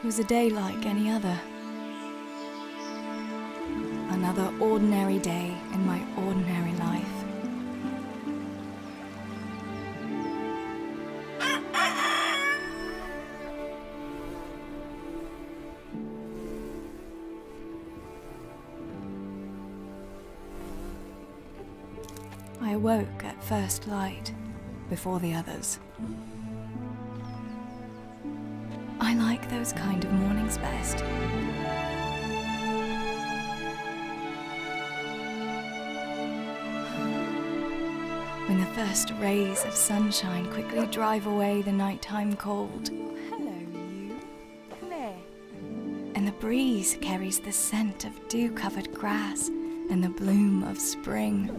It was a day like any other. Another ordinary day in my ordinary life. I awoke at first light, before the others. I like those kind of mornings best. When the first rays of sunshine quickly drive away the nighttime cold. Hello, you. Come here. And the breeze carries the scent of dew-covered grass and the bloom of spring.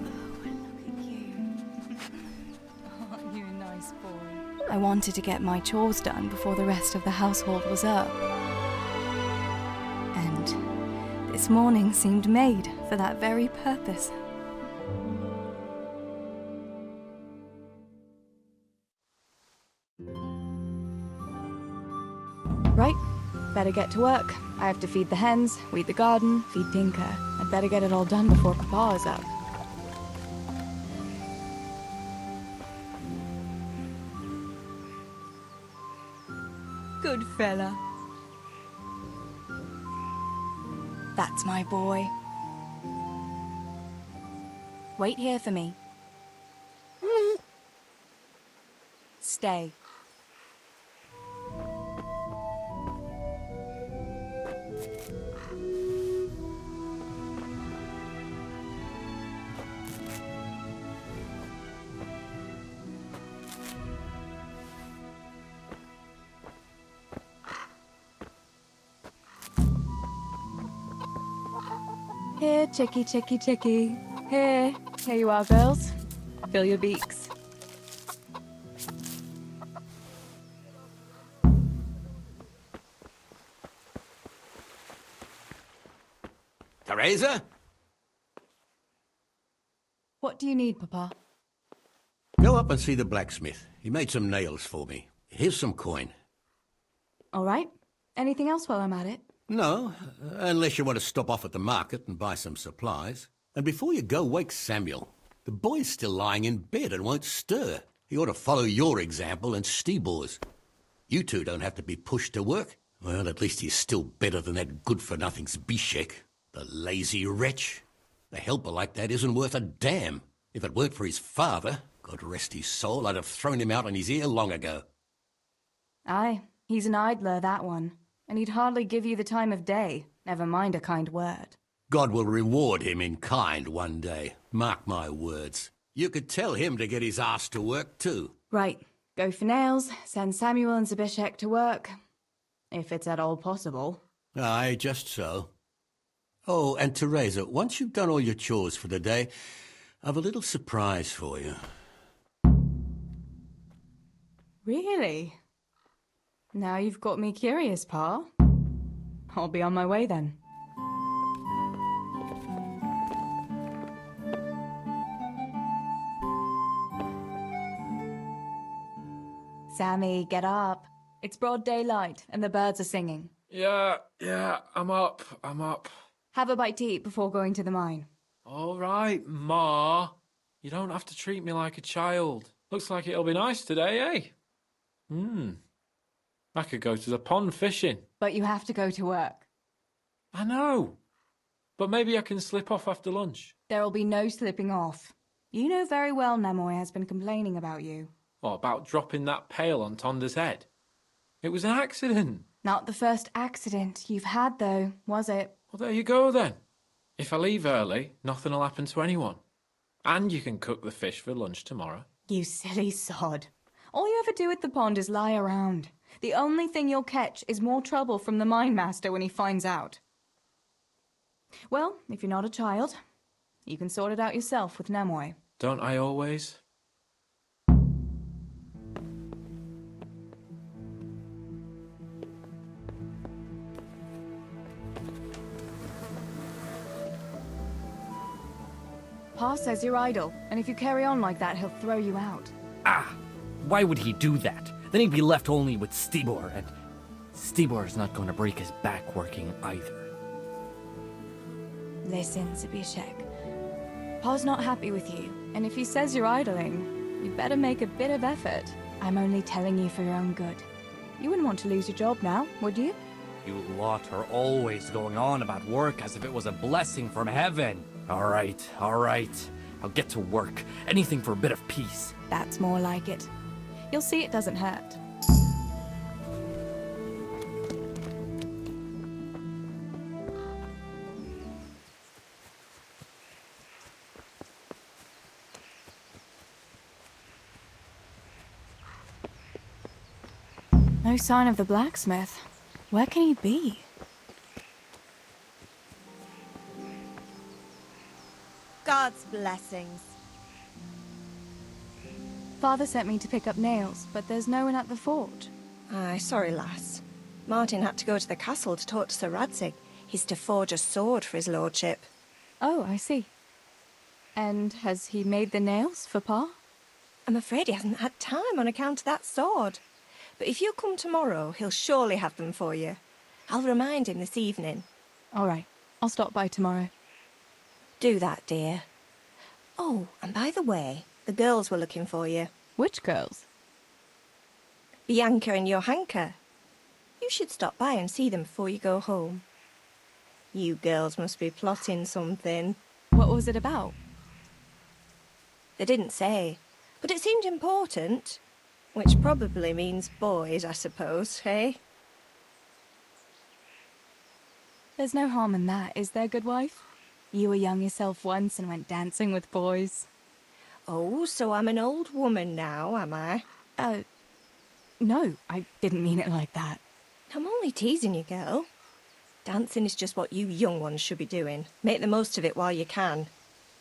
I wanted to get my chores done before the rest of the household was up. And this morning seemed made for that very purpose. Right, better get to work. I have to feed the hens, weed the garden, feed Tinker. I'd better get it all done before Papa is up. Good fella. That's my boy. Wait here for me. Stay. Here, chickie, chickie, chickie. Here you are, girls. Fill your beaks. Teresa? What do you need, Papa? Go up and see the blacksmith. He made some nails for me. Here's some coin. All right. Anything else while I'm at it? No, unless you want to stop off at the market and buy some supplies. And before you go, wake Samuel. The boy's still lying in bed and won't stir. He ought to follow your example and Stebor's. You two don't have to be pushed to work. Well, at least he's still better than that good-for-nothing's Bishek. The lazy wretch. A helper like that isn't worth a damn. If it weren't for his father, God rest his soul, I'd have thrown him out on his ear long ago. Aye, he's an idler, that one. And he'd hardly give you the time of day, never mind a kind word. God will reward him in kind one day. Mark my words. You could tell him to get his ass to work, too. Right. Go for nails, send Samuel and Zabishek to work. If it's at all possible. Aye, just so. Oh, and Teresa, once you've done all your chores for the day, I've a little surprise for you. Really? Now you've got me curious, Pa. I'll be on my way then. Sammy, get up. It's broad daylight and the birds are singing. Yeah, I'm up. Have a bite to eat before going to the mine. All right, Ma. You don't have to treat me like a child. Looks like it'll be nice today, eh? I could go to the pond fishing. But you have to go to work. I know. But maybe I can slip off after lunch. There'll be no slipping off. You know very well Nemoy has been complaining about you. What about dropping that pail on Tonda's head? It was an accident. Not the first accident you've had, though, was it? Well, there you go, then. If I leave early, nothing will happen to anyone. And you can cook the fish for lunch tomorrow. You silly sod. All you ever do at the pond is lie around. The only thing you'll catch is more trouble from the mine master when he finds out. Well, if you're not a child, you can sort it out yourself with Nemoy. Don't I always? Pa says you're idle, and if you carry on like that, he'll throw you out. Ah, why would he do that? Then he'd be left only with Stibor, and Stibor's not going to break his back working either. Listen, Zbyszek. Pa's not happy with you, and if he says you're idling, you better make a bit of effort. I'm only telling you for your own good. You wouldn't want to lose your job now, would you? You lot are always going on about work as if it was a blessing from heaven. All right. I'll get to work. Anything for a bit of peace. That's more like it. You'll see it doesn't hurt. No sign of the blacksmith. Where can he be? God's blessings. Father sent me to pick up nails, but there's no one at the forge. Aye, sorry, lass. Martin had to go to the castle to talk to Sir Radzig. He's to forge a sword for his lordship. Oh, I see. And has he made the nails for Pa? I'm afraid he hasn't had time on account of that sword. But if you come tomorrow, he'll surely have them for you. I'll remind him this evening. All right, I'll stop by tomorrow. Do that, dear. Oh, and by the way, the girls were looking for you. Which girls? Bianca and Johanka. You should stop by and see them before you go home. You girls must be plotting something. What was it about? They didn't say, but it seemed important. Which probably means boys, I suppose, eh? There's no harm in that, is there, good wife? You were young yourself once and went dancing with boys. Oh, so I'm an old woman now, am I? No, I didn't mean it like that. I'm only teasing you, girl. Dancing is just what you young ones should be doing. Make the most of it while you can.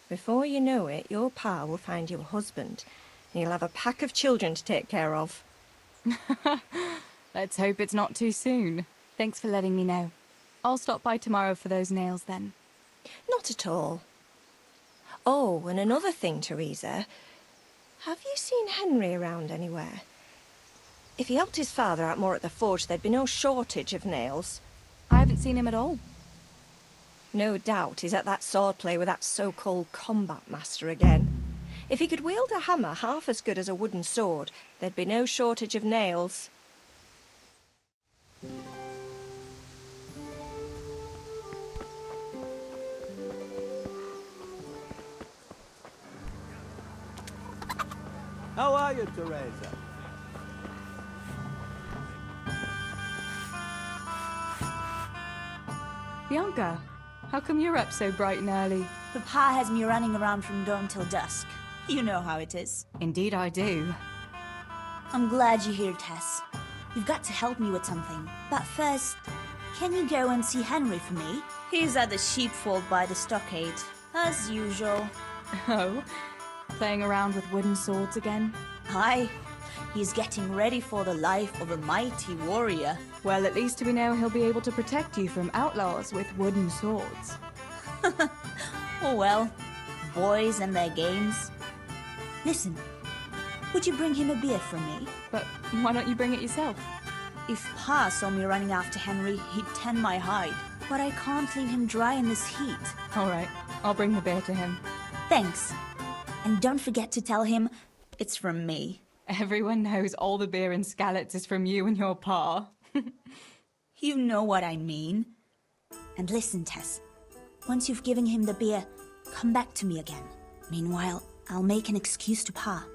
Before you know it, your pa will find you a husband, and you'll have a pack of children to take care of. Let's hope it's not too soon. Thanks for letting me know. I'll stop by tomorrow for those nails then. Not at all. Oh, and another thing, Teresa. Have you seen Henry around anywhere? If he helped his father out more at the forge, there'd be no shortage of nails. I haven't seen him at all. No doubt he's at that swordplay with that so-called combat master again. If he could wield a hammer half as good as a wooden sword, there'd be no shortage of nails. How are you, Teresa? Bianca, how come you're up so bright and early? Papa has me running around from dawn till dusk. You know how it is. Indeed I do. I'm glad you're here, Tess. You've got to help me with something. But first, can you go and see Henry for me? He's at the sheepfold by the stockade, as usual. Oh? Playing around with wooden swords again? Aye, he's getting ready for the life of a mighty warrior. Well, at least we know he'll be able to protect you from outlaws with wooden swords. Oh well, boys and their games. Listen, would you bring him a beer from me? But why don't you bring it yourself? If Pa saw me running after Henry, he'd tan my hide. But I can't leave him dry in this heat. All right, I'll bring the beer to him. Thanks. And don't forget to tell him it's from me. Everyone knows all the beer in Skalitz is from you and your pa. You know what I mean. And listen, Tess. Once you've given him the beer, come back to me again. Meanwhile, I'll make an excuse to Pa.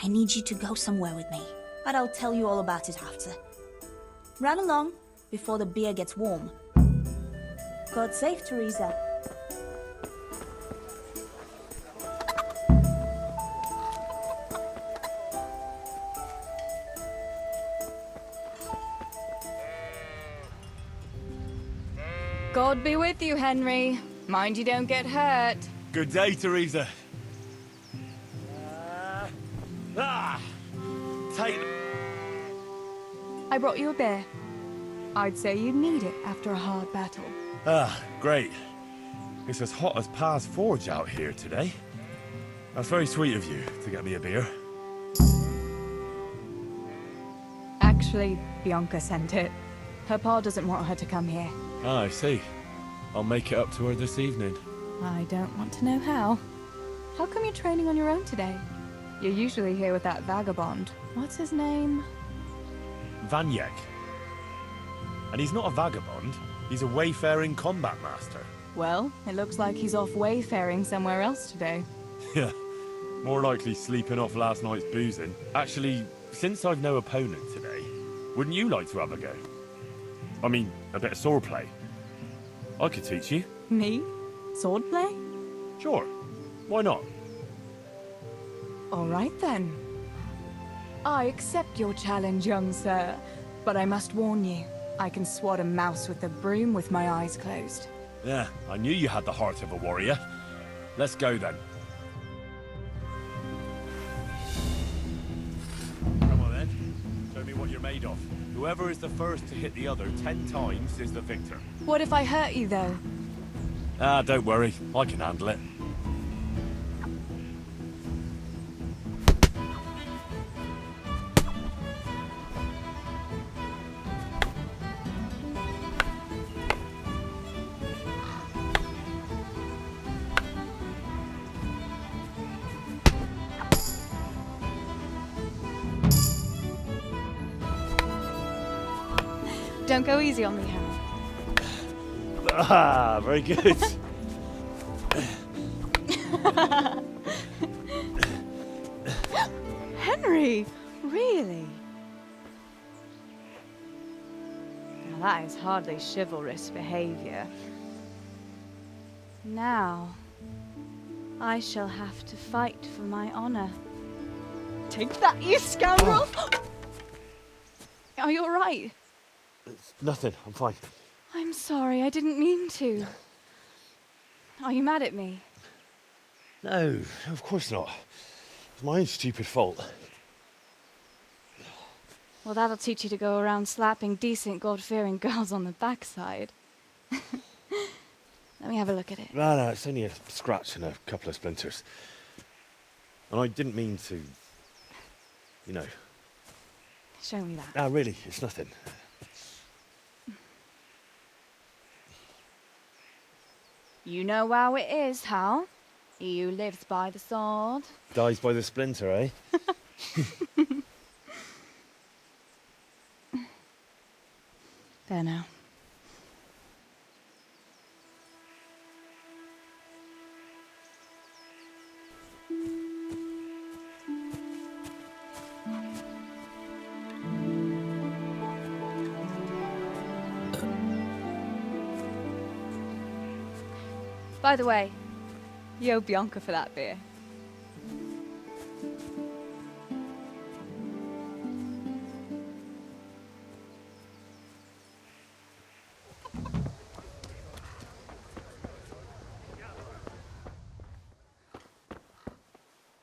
I need you to go somewhere with me, but I'll tell you all about it after. Run along before the beer gets warm. God save Teresa. God be with you, Henry. Mind you don't get hurt. Good day, Teresa. Take. I brought you a beer. I'd say you'd need it after a hard battle. Great. It's as hot as Pa's forge out here today. That's very sweet of you to get me a beer. Actually, Bianca sent it. Her pa doesn't want her to come here. Ah, I see. I'll make it up to her this evening. I don't want to know how. How come you're training on your own today? You're usually here with that vagabond. What's his name? Vanyek. And he's not a vagabond. He's a wayfaring combat master. Well, it looks like he's off wayfaring somewhere else today. Yeah. More likely sleeping off last night's boozing. Actually, since I've no opponent today, wouldn't you like to have a go? I mean, a bit of swordplay. I could teach you. Me? Swordplay? Sure. Why not? All right then. I accept your challenge, young sir. But I must warn you, I can swat a mouse with a broom with my eyes closed. Yeah, I knew you had the heart of a warrior. Let's go then. Come on then. Show me what you're made of. Whoever is the first to hit the other 10 times is the victor. What if I hurt you, though? Ah, don't worry. I can handle it. Don't go easy on me, Harry. Ah, very good. Henry! Really? Now that is hardly chivalrous behavior. Now, I shall have to fight for my honor. Take that, you scoundrel! Are you alright? It's nothing. I'm fine. I'm sorry, I didn't mean to. Are you mad at me? No, of course not. It's my own stupid fault. Well, that'll teach you to go around slapping decent, God-fearing girls on the backside. Let me have a look at it. No, it's only a scratch and a couple of splinters. And I didn't mean to, you know. Show me that. No, really, it's nothing. You know how it is, Hal. He who lives by the sword. Dies by the splinter, eh? There now. By the way, you owe Bianca for that beer.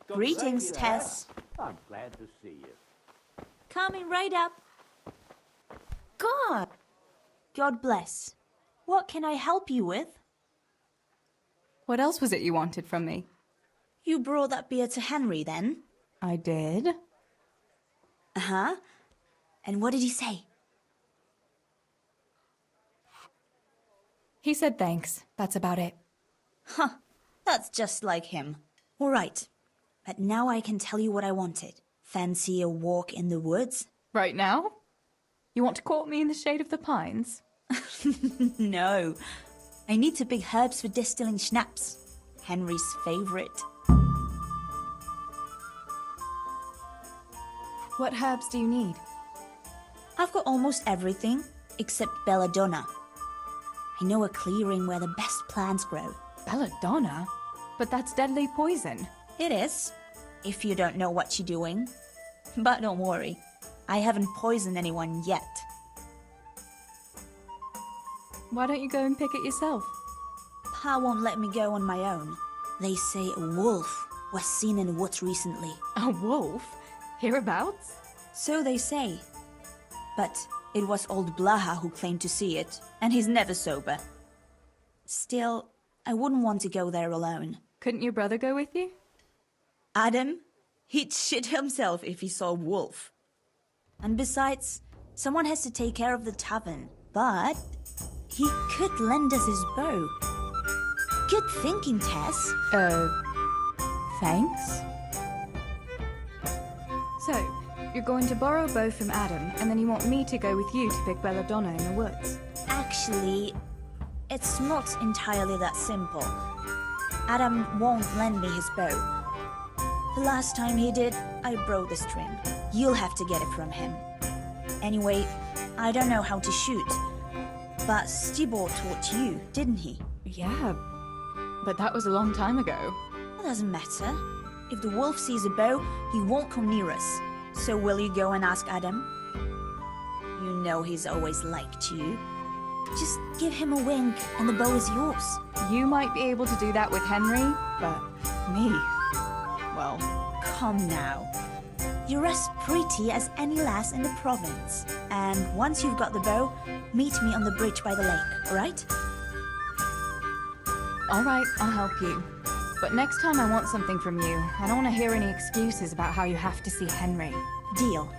Greetings, Tess. I'm glad to see you. Coming right up. God. God bless. What can I help you with? What else was it you wanted from me? You brought that beer to Henry, then? I did. Uh-huh. And what did he say? He said thanks. That's about it. Huh. That's just like him. All right. But now I can tell you what I wanted. Fancy a walk in the woods? Right now? You want to court me in the shade of the pines? No. I need to pick herbs for distilling schnapps. Henry's favorite. What herbs do you need? I've got almost everything except belladonna. I know a clearing where the best plants grow. Belladonna? But that's deadly poison. It is, if you don't know what you're doing. But don't worry, I haven't poisoned anyone yet. Why don't you go and pick it yourself? Pa won't let me go on my own. They say a wolf was seen in the woods recently. A wolf? Hereabouts? So they say. But it was old Blaha who claimed to see it, and he's never sober. Still, I wouldn't want to go there alone. Couldn't your brother go with you? Adam, he'd shit himself if he saw a wolf. And besides, Someone has to take care of the tavern, but he could lend us his bow. Good thinking, Tess. Thanks? So, you're going to borrow a bow from Adam, and then you want me to go with you to pick belladonna in the woods? Actually, it's not entirely that simple. Adam won't lend me his bow. The last time he did, I broke the string. You'll have to get it from him. Anyway, I don't know how to shoot. But Stibor taught you, didn't he? Yeah, but that was a long time ago. It doesn't matter. If the wolf sees a bow, he won't come near us. So will you go and ask Adam? You know he's always liked you. Just give him a wink and the bow is yours. You might be able to do that with Henry, but me, well... Come now. You're as pretty as any lass in the province. And once you've got the bow, meet me on the bridge by the lake, alright? Alright, I'll help you. But next time I want something from you. I don't want to hear any excuses about how you have to see Henry. Deal.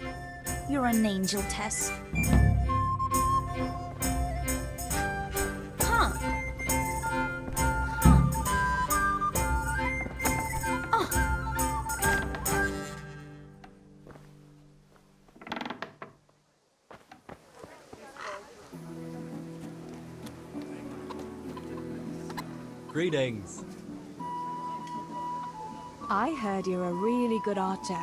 You're an angel, Tess. Huh. Greetings. I heard you're a really good archer.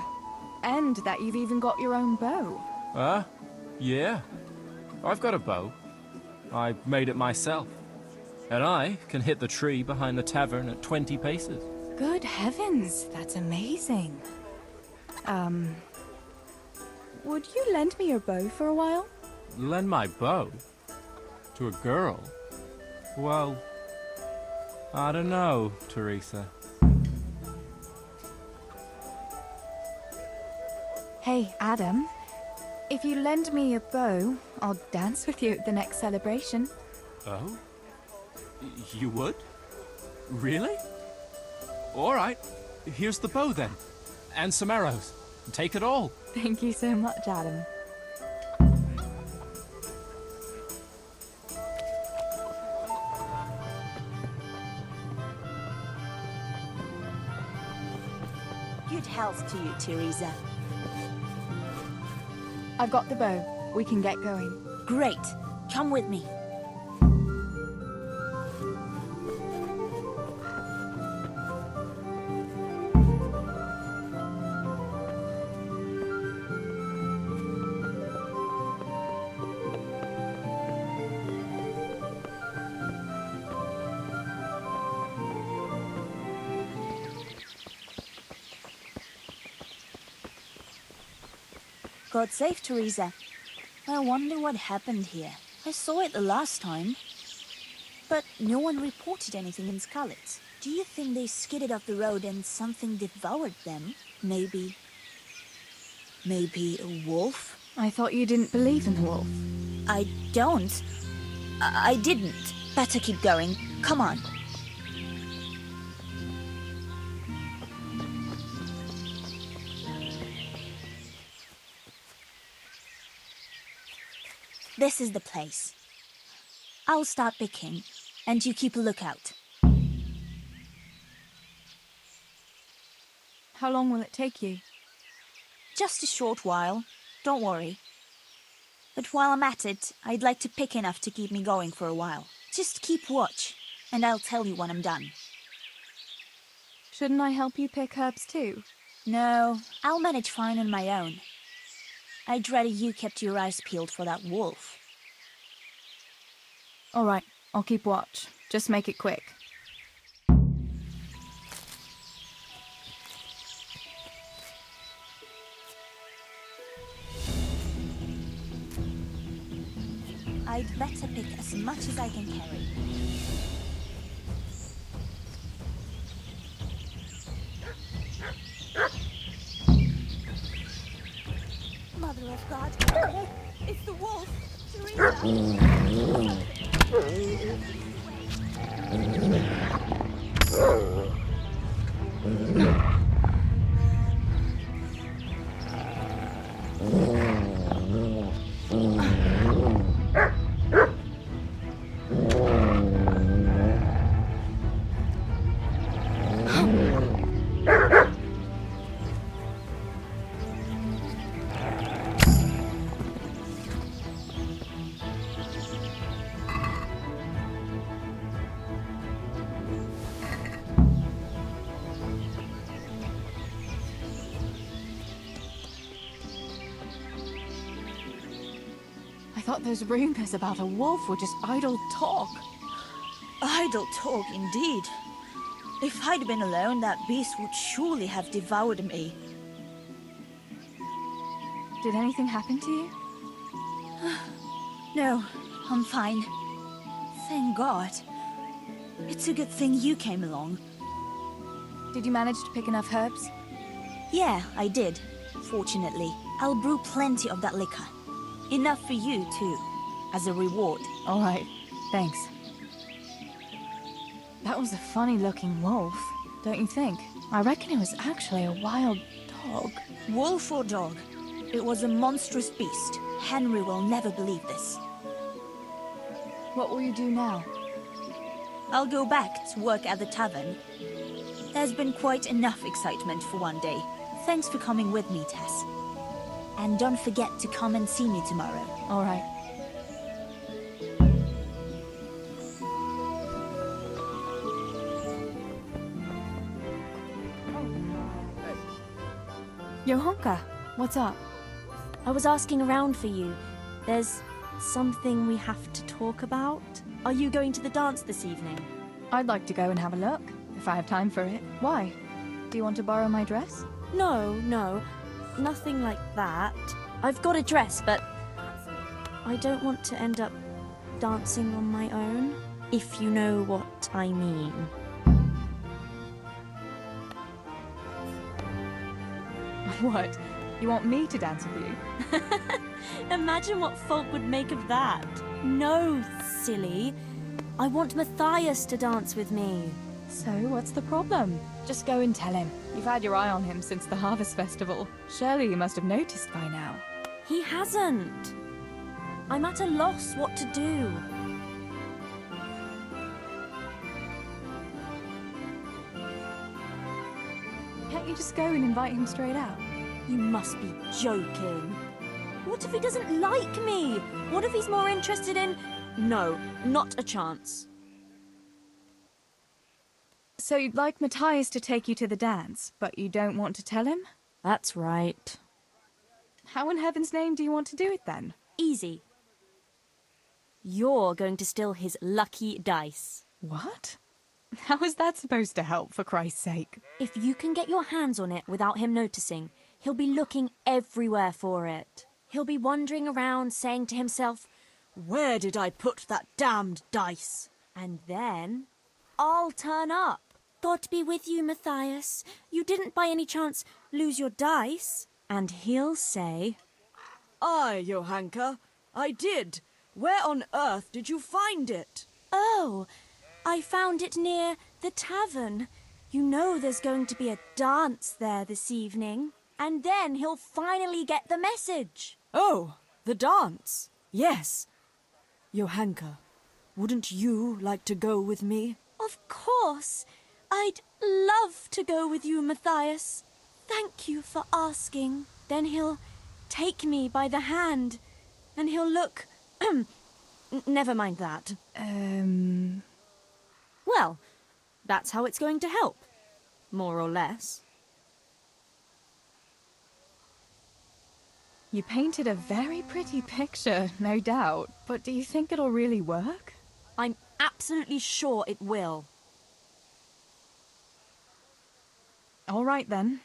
And that you've even got your own bow. Yeah. I've got a bow. I made it myself. And I can hit the tree behind the tavern at 20 paces. Good heavens, that's amazing. Would you lend me your bow for a while? Lend my bow? To a girl? Well, I don't know, Teresa. Hey, Adam. If you lend me your bow, I'll dance with you at the next celebration. Oh? You would? Really? All right. Here's the bow then. And some arrows. Take it all. Thank you so much, Adam. Good health to you, Teresa. I've got the bow. We can get going. Great. Come with me. God save Teresa. I wonder what happened here. I saw it the last time. But no one reported anything in Scarlet. Do you think they skidded off the road and something devoured them? Maybe a wolf? I thought you didn't believe in the wolf. I don't. I didn't. Better keep going. Come on. This is the place. I'll start picking, and you keep a lookout. How long will it take you? Just a short while. Don't worry. But while I'm at it, I'd like to pick enough to keep me going for a while. Just keep watch, and I'll tell you when I'm done. Shouldn't I help you pick herbs too? No, I'll manage fine on my own. I'd rather you kept your eyes peeled for that wolf. All right, I'll keep watch. Just make it quick. I'd better pick as much as I can carry. Mother of God! It's the wolf! Teresa! I thought those rumors about a wolf were just idle talk. Idle talk, indeed. If I'd been alone, that beast would surely have devoured me. Did anything happen to you? No, I'm fine. Thank God. It's a good thing you came along. Did you manage to pick enough herbs? Yeah, I did. Fortunately, I'll brew plenty of that liquor. Enough for you, too, as a reward. All right, thanks. That was a funny-looking wolf, don't you think? I reckon it was actually a wild dog. Wolf or dog, it was a monstrous beast. Henry will never believe this. What will you do now? I'll go back to work at the tavern. There's been quite enough excitement for one day. Thanks for coming with me, Tess. And don't forget to come and see me tomorrow. All right. Johanka, what's up? I was asking around for you. There's something we have to talk about. Are you going to the dance this evening? I'd like to go and have a look, if I have time for it. Why? Do you want to borrow my dress? No, nothing like that. I've got a dress, but I don't want to end up dancing on my own, if you know what I mean. What? You want me to dance with you? Imagine what folk would make of that. No, silly. I want Matthias to dance with me. So, what's the problem? Just go and tell him. You've had your eye on him since the Harvest Festival. Surely you must have noticed by now. He hasn't. I'm at a loss what to do. Can't you just go and invite him straight out? You must be joking. What if he doesn't like me? What if he's more interested in... No, not a chance. So you'd like Matthias to take you to the dance, but you don't want to tell him? That's right. How in heaven's name do you want to do it then? Easy. You're going to steal his lucky dice. What? How is that supposed to help, for Christ's sake? If you can get your hands on it without him noticing, he'll be looking everywhere for it. He'll be wandering around saying to himself, "Where did I put that damned dice?" And then I'll turn up. God be with you, Matthias. You didn't by any chance lose your dice? And he'll say, Aye, Johanka, I did. Where on earth did you find it? "Oh, I found it near the tavern. You know there's going to be a dance there this evening." And then he'll finally get the message. Oh, the dance. Yes. Johanka, wouldn't you like to go with me? Of course. I'd love to go with you, Matthias. Thank you for asking. Then he'll take me by the hand, and he'll look... Never mind that. Well, that's how it's going to help. More or less. You painted a very pretty picture, no doubt. But do you think it'll really work? I'm absolutely sure it will. All right, then.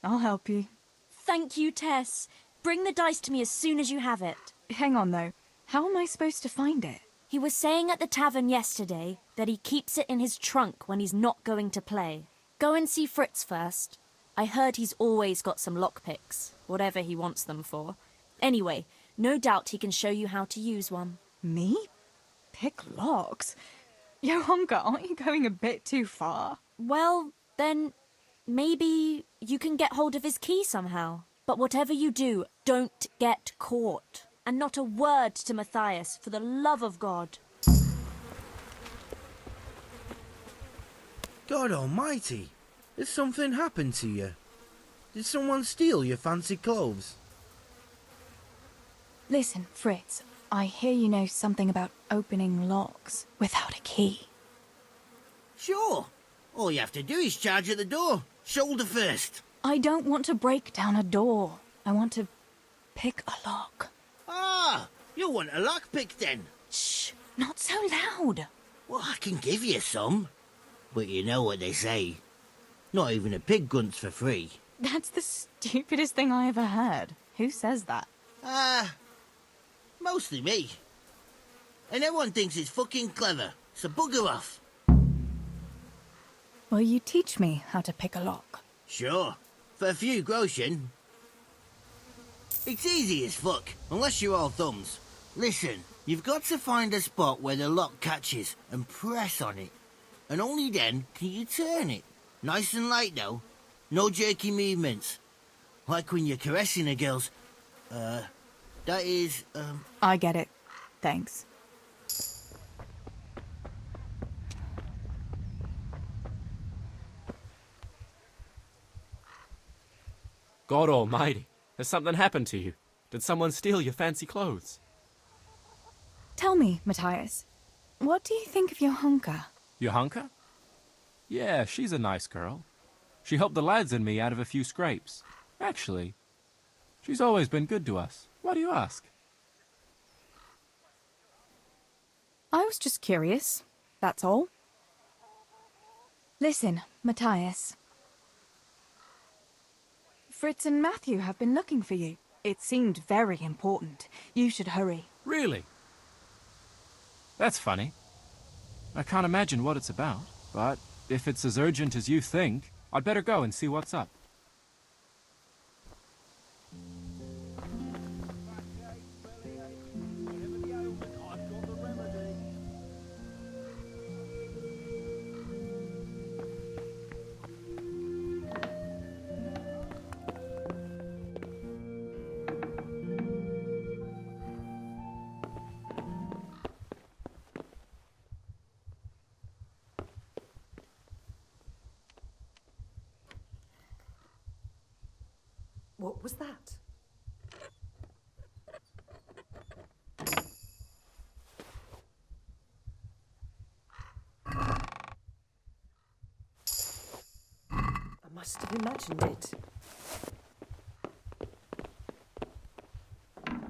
I'll help you. Thank you, Tess. Bring the dice to me as soon as you have it. Hang on, though. How am I supposed to find it? He was saying at the tavern yesterday that he keeps it in his trunk when he's not going to play. Go and see Fritz first. I heard he's always got some lockpicks, whatever he wants them for. Anyway, no doubt he can show you how to use one. Me? Pick locks? Johanka, aren't you going a bit too far? Well, then maybe you can get hold of his key somehow. But whatever you do, don't get caught. And not a word to Matthias, for the love of God. God almighty! Has something happened to you? Did someone steal your fancy clothes? Listen, Fritz, I hear you know something about opening locks without a key. Sure. All you have to do is charge at the door, shoulder first. I don't want to break down a door. I want to pick a lock. Ah, you you want a lockpick then? Shh, not so loud. Well, I can give you some. But you know what they say. Not even a pig grunts for free. That's the stupidest thing I ever heard. Who says that? Mostly me. And everyone thinks it's fucking clever, so bugger off. Will you teach me how to pick a lock? Sure, for a few groschen. It's easy as fuck, unless you're all thumbs. Listen, you've got to find a spot where the lock catches and press on it. And only then can you turn it. Nice and light though. No jerky movements. Like when you're caressing a girl's... that is, I get it. Thanks. God almighty, has something happened to you? Did someone steal your fancy clothes? Tell me, Matthias, what do you think of your hunker? Your hunker? Yeah, she's a nice girl. She helped the lads and me out of a few scrapes. Actually, she's always been good to us. Why do you ask? I was just curious, that's all. Listen, Matthias. Fritz and Matthew have been looking for you. It seemed very important. You should hurry. Really? That's funny. I can't imagine what it's about, but if it's as urgent as you think, I'd better go and see what's up. What was that? I must have imagined it.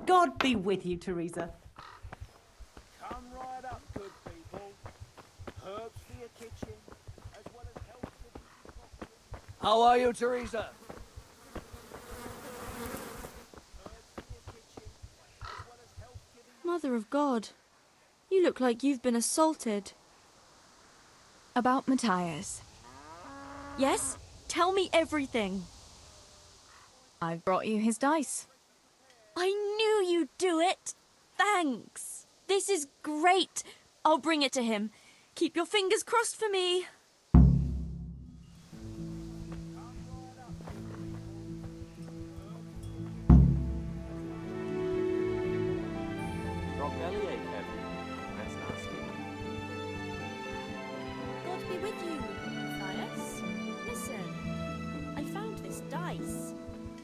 God be with you, Teresa. Come right up, good people. Herbs for your kitchen, as well as help for... How are you, Teresa? Mother of God, you look like you've been assaulted. About Matthias. Yes? Tell me everything. I've brought you his dice. I knew you'd do it. Thanks. This is great. I'll bring it to him. Keep your fingers crossed for me. Bellyache, Evan. That's nasty. God be with you, Matthias. Listen, I found this dice.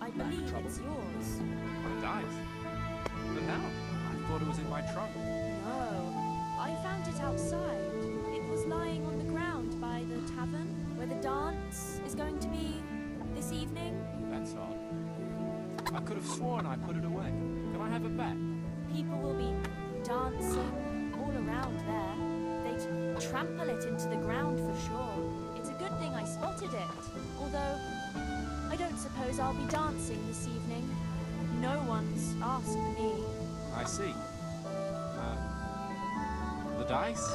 I believe it's yours. My dice? But how? I thought it was in my trunk. No, I found it outside. It was lying on the ground by the tavern where the dance is going to be this evening. That's odd. I could have sworn I put it away. Can I have it back? People will be dancing all around there. They'd trample it into the ground for sure. It's a good thing I spotted it. Although, I don't suppose I'll be dancing this evening. No one's asked me. I see. The dice?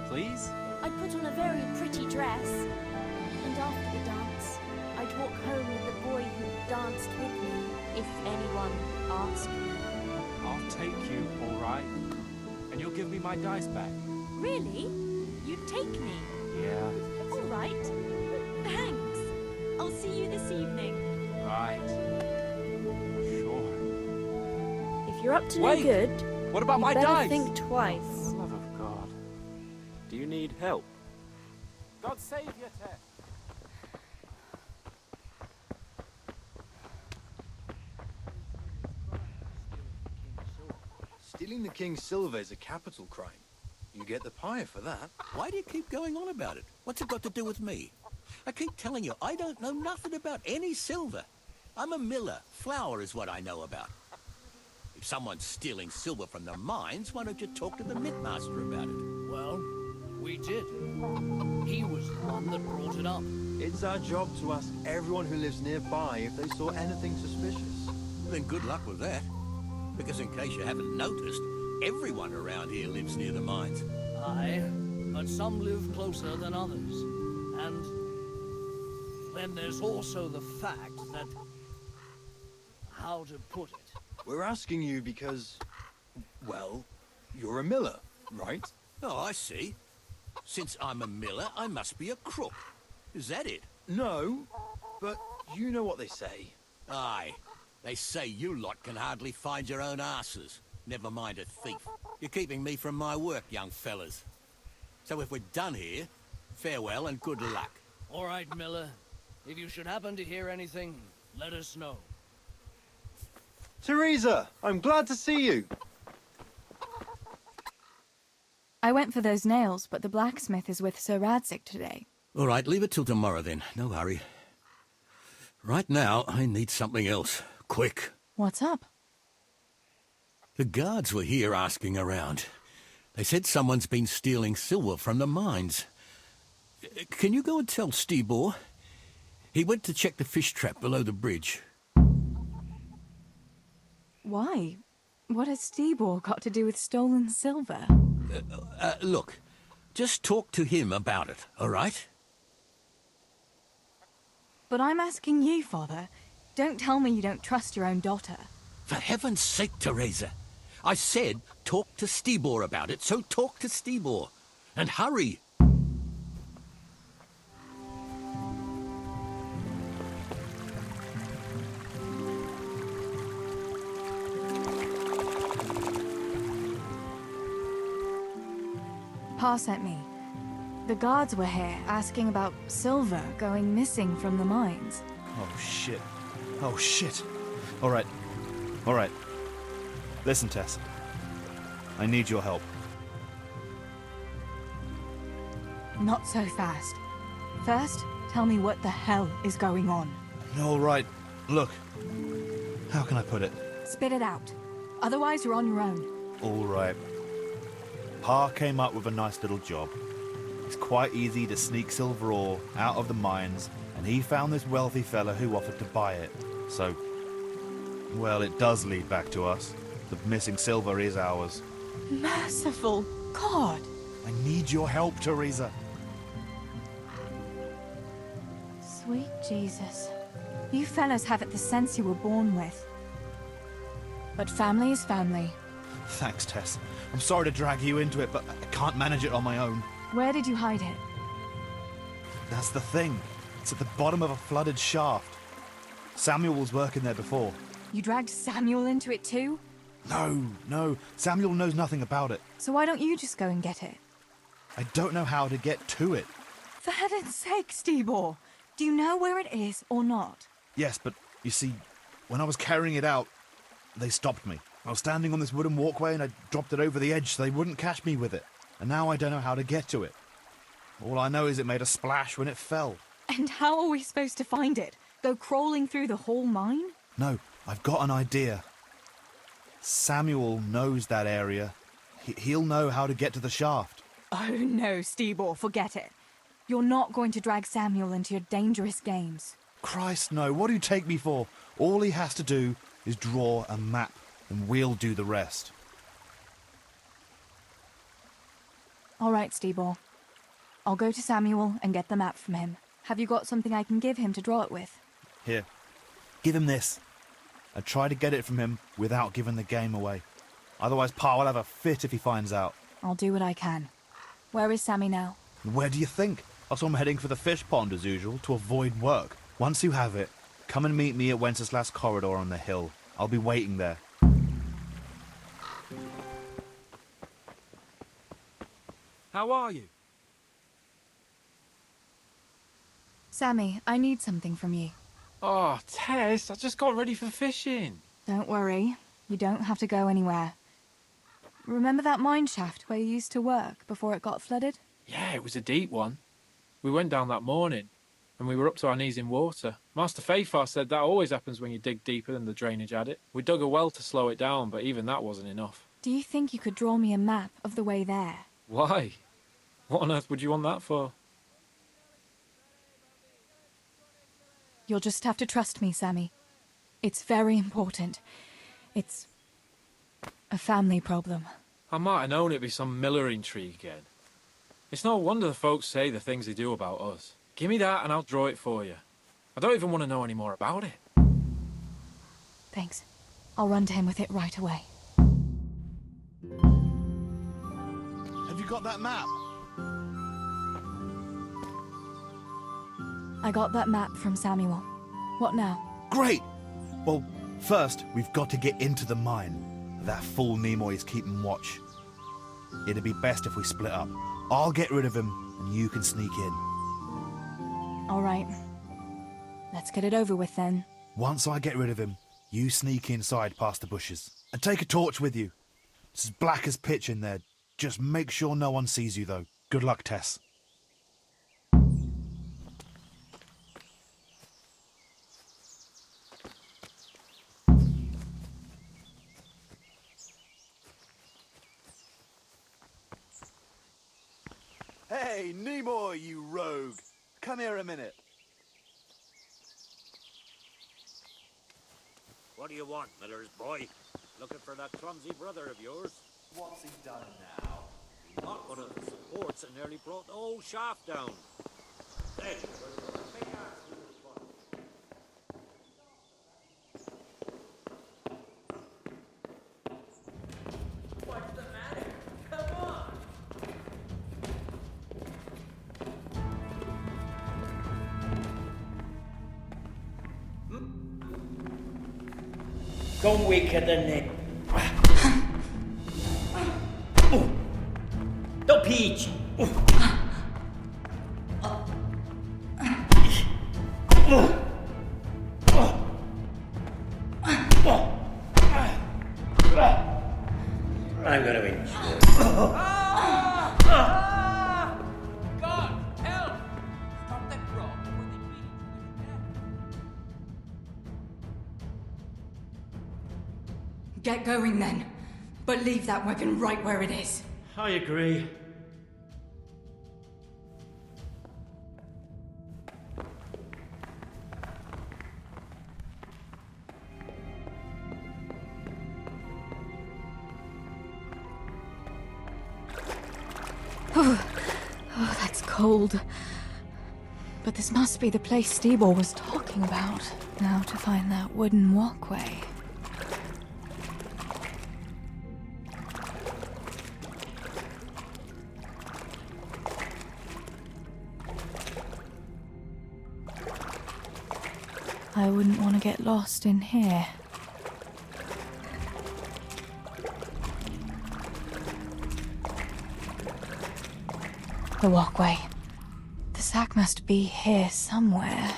Please? I'd put on a very pretty dress. And after the dance, I'd walk home with the boy who danced with me, if anyone asked me. I'll take you, all right? And you'll give me my dice back. Really? You'd take me? Yeah. All right. Thanks. I'll see you this evening. Right. Sure. If you're up to Wait! no good, What about you my better dice? think twice. For the love of God. Do you need help? God save you, Ted. Stealing the king's silver is a capital crime. You get the pyre for that. Why do you keep going on about it? What's it got to do with me? I keep telling you, I don't know nothing about any silver. I'm a miller. Flour is what I know about. If someone's stealing silver from the mines, why don't you talk to the Mintmaster about it? Well, we did. He was the one that brought it up. It's our job to ask everyone who lives nearby if they saw anything suspicious. Then good luck with that. Because in case you haven't noticed, everyone around here lives near the mines. Aye, but some live closer than others. And then there's also the fact that... how to put it? We're asking you because, well, you're a miller, right? Oh, I see. Since I'm a miller, I must be a crook. Is that it? No, but you know what they say. Aye. They say you lot can hardly find your own asses. Never mind a thief. You're keeping me from my work, young fellas. So if we're done here, farewell and good luck. All right, Miller. If you should happen to hear anything, let us know. Teresa, I'm glad to see you. I went for those nails, but the blacksmith is with Sir Radzik today. All right, leave it till tomorrow then. No hurry. Right now, I need something else. Quick. What's up? The guards were here asking around. They said someone's been stealing silver from the mines. Can you go and tell Stibor? He went to check the fish trap below the bridge. Why? What has Stibor got to do with stolen silver? Look, just talk to him about it, all right? But I'm asking you, Father. Don't tell me you don't trust your own daughter. For heaven's sake, Teresa. I said talk to Stibor about it, so talk to Stibor. And hurry. Pa sent me. The guards were here asking about silver going missing from the mines. Oh, shit. Oh, shit. All right. All right. Listen, Tess. I need your help. Not so fast. First, tell me what the hell is going on. All right. Look. How can I put it? Spit it out. Otherwise, you're on your own. All right. Pa came up with a nice little job. It's quite easy to sneak silver ore out of the mines, and he found this wealthy fella who offered to buy it. So, well, it does lead back to us. The missing silver is ours. Merciful God! I need your help, Teresa. Sweet Jesus. You fellas haven't the sense you were born with. But family is family. Thanks, Tess. I'm sorry to drag you into it, but I can't manage it on my own. Where did you hide it? That's the thing. It's at the bottom of a flooded shaft. Samuel was working there before. You dragged Samuel into it too? No. Samuel knows nothing about it. So why don't you just go and get it? I don't know how to get to it. For heaven's sake, Stibor! Do you know where it is or not? Yes, but you see, when I was carrying it out, they stopped me. I was standing on this wooden walkway and I dropped it over the edge so they wouldn't catch me with it. And now I don't know how to get to it. All I know is it made a splash when it fell. And how are we supposed to find it? Go crawling through the whole mine? No, I've got an idea. Samuel knows that area. He'll know how to get to the shaft. Oh no, Stibor, forget it. You're not going to drag Samuel into your dangerous games. Christ, no. What do you take me for? All he has to do is draw a map, and we'll do the rest. All right, Stibor. I'll go to Samuel and get the map from him. Have you got something I can give him to draw it with? Here. Give him this. And try to get it from him without giving the game away. Otherwise, Pa will have a fit if he finds out. I'll do what I can. Where is Sammy now? Where do you think? I saw him heading for the fish pond as usual to avoid work. Once you have it, come and meet me at Wenceslas Corridor on the hill. I'll be waiting there. How are you? Sammy, I need something from you. Oh, Tess, I just got ready for fishing. Don't worry. You don't have to go anywhere. Remember that mine shaft where you used to work before it got flooded? Yeah, it was a deep one. We went down that morning. and we were up to our knees in water. Master Fafar said that always happens when you dig deeper than the drainage had it. We dug a well to slow it down, but even that wasn't enough. Do you think you could draw me a map of the way there? Why? What on earth would you want that for? You'll just have to trust me, Sammy. It's very important. It's a family problem. I might have known it'd be some miller intrigue again. It's no wonder the folks say the things they do about us. Give me that and I'll draw it for you. I don't even want to know any more about it. Thanks. I'll run to him with it right away. Have you got that map? I got that map from Samuel. What now? Great! Well, first, we've got to get into the mine. That fool Nimoy is keeping watch. It'd be best if we split up. I'll get rid of him, and you can sneak in. All right. Let's get it over with then. Once I get rid of him, you sneak inside past the bushes. And take a torch with you. It's as black as pitch in there. Just make sure no one sees you, though. Good luck, Tess. Hey, Nimoy, you rogue! Come here a minute. What do you want, Miller's boy? Looking for that clumsy brother of yours? What's he done now? He knocked one of the supports and nearly brought the whole shaft down. Then, big ass he was fun. What's the matter? Come on! Come weaker than it. The peach. I'm gonna win. God, help! Stop that brawl before they beat each other to death. Get going then. But leave that weapon right where it is. I agree. Oh, that's cold. But this must be the place Steebor was talking about. Now to find that wooden walkway. I wouldn't want to get lost in here. The walkway. The sack must be here somewhere.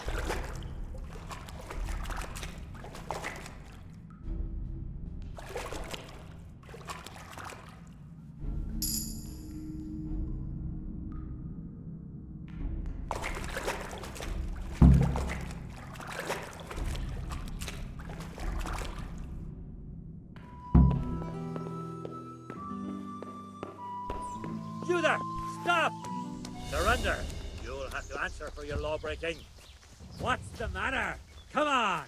You there! Stop! Surrender! You'll have to answer for your law-breaking. What's the matter? Come on!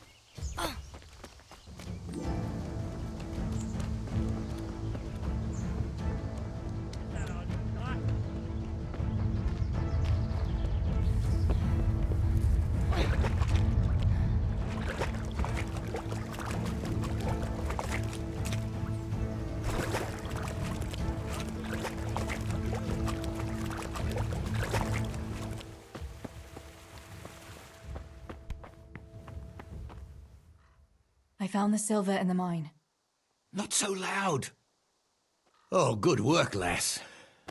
I found the silver in the mine. Not so loud. Oh, good work, lass.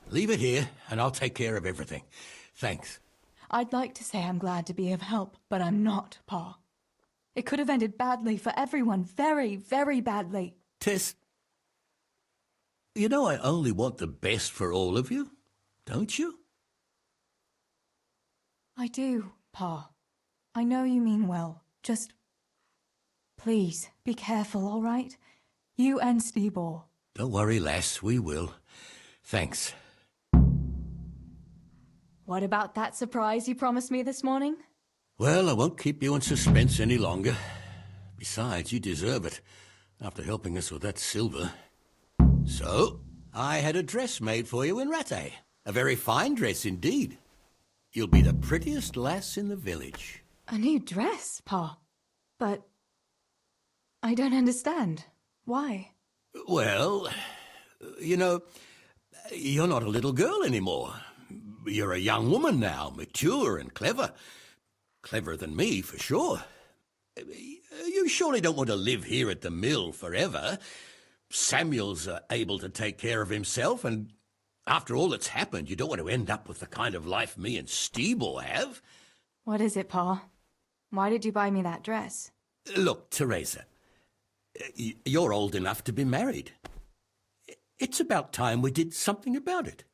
Leave it here, and I'll take care of everything. Thanks. I'd like to say I'm glad to be of help, but I'm not, Pa. It could have ended badly for everyone. Very, very badly. Tess, you know I only want the best for all of you, don't you? I do, Pa, I know you mean well. Just please be careful, all right? You and Stibor. Don't worry, lass, we will. Thanks. What about that surprise you promised me this morning? Well, I won't keep you in suspense any longer. Besides, you deserve it, after helping us with that silver. So, I had a dress made for you in Rattay. A very fine dress indeed. You'll be the prettiest lass in the village. A new dress, Pa. But I don't understand. Why? Well, you know, you're not a little girl anymore. You're a young woman now, mature and clever. Cleverer than me, for sure. You surely don't want to live here at the mill forever. Samuel's able to take care of himself, and after all that's happened, you don't want to end up with the kind of life me and Stibor have. What is it, Pa? Why did you buy me that dress? Look, Teresa, you're old enough to be married. It's about time we did something about it.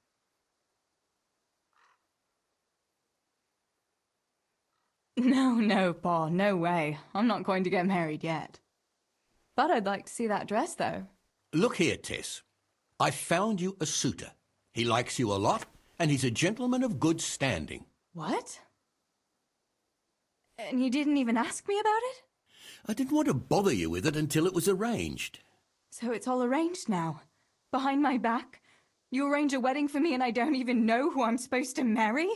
No, Pa, no way. I'm not going to get married yet. But I'd like to see that dress, though. Look here, Tess. I found you a suitor. He likes you a lot, and he's a gentleman of good standing. What? And you didn't even ask me about it? I didn't want to bother you with it until it was arranged. So it's all arranged now? Behind my back? You arrange a wedding for me and I don't even know who I'm supposed to marry?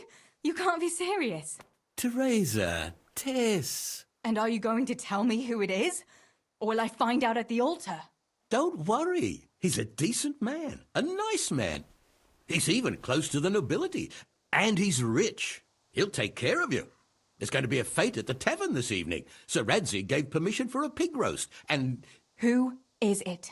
You can't be serious. Teresa, Tess. And are you going to tell me who it is? Or will I find out at the altar? Don't worry. He's a decent man, a nice man. He's even close to the nobility. And he's rich. He'll take care of you. There's going to be a fete at the tavern this evening. Sir Radzi gave permission for a pig roast, and... Who is it?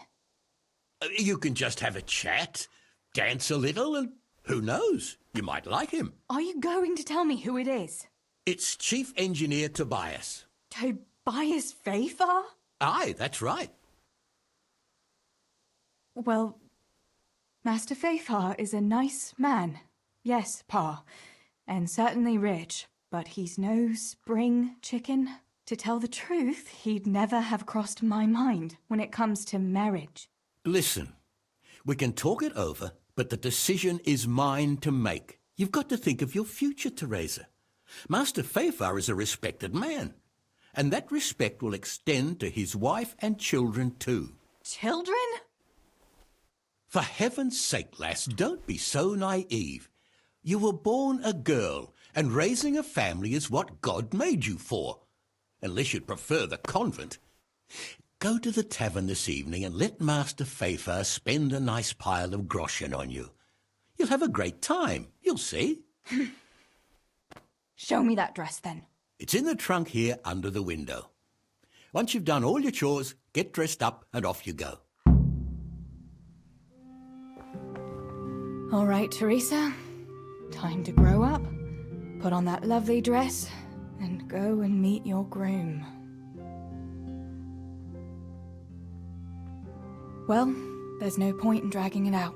You can just have a chat, dance a little, and who knows? You might like him. Are you going to tell me who it is? It's Chief Engineer Tobias. Tobias Fafar? Aye, that's right. Well, Master Fafar is a nice man. Yes, Pa. And certainly rich. But he's no spring chicken. To tell the truth, he'd never have crossed my mind when it comes to marriage. Listen, we can talk it over, but the decision is mine to make. You've got to think of your future, Teresa. Master Fafar is a respected man, and that respect will extend to his wife and children too. Children? For heaven's sake, lass, don't be so naive. You were born a girl, and raising a family is what God made you for. Unless you'd prefer the convent. Go to the tavern this evening and let Master Fafar spend a nice pile of groschen on you. You'll have a great time, you'll see. Show me that dress, then. It's in the trunk here under the window. Once you've done all your chores, get dressed up and off you go. All right, Teresa. Time to grow up. Put on that lovely dress and go and meet your groom. Well, there's no point in dragging it out.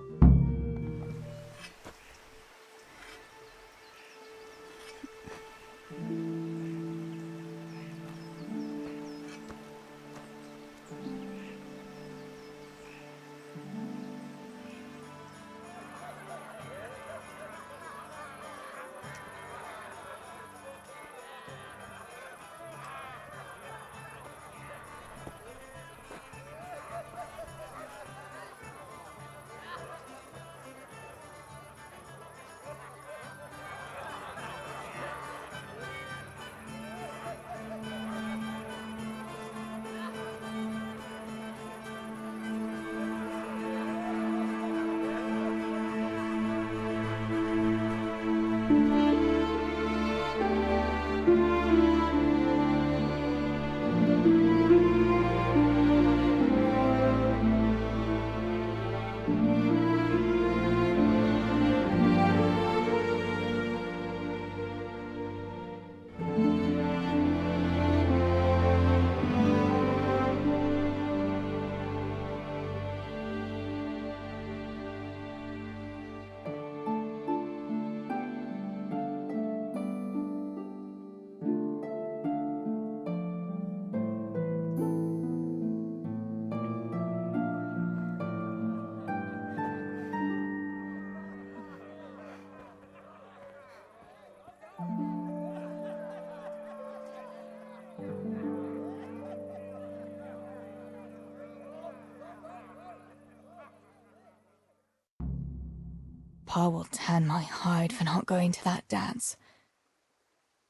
Pa will tan my hide for not going to that dance.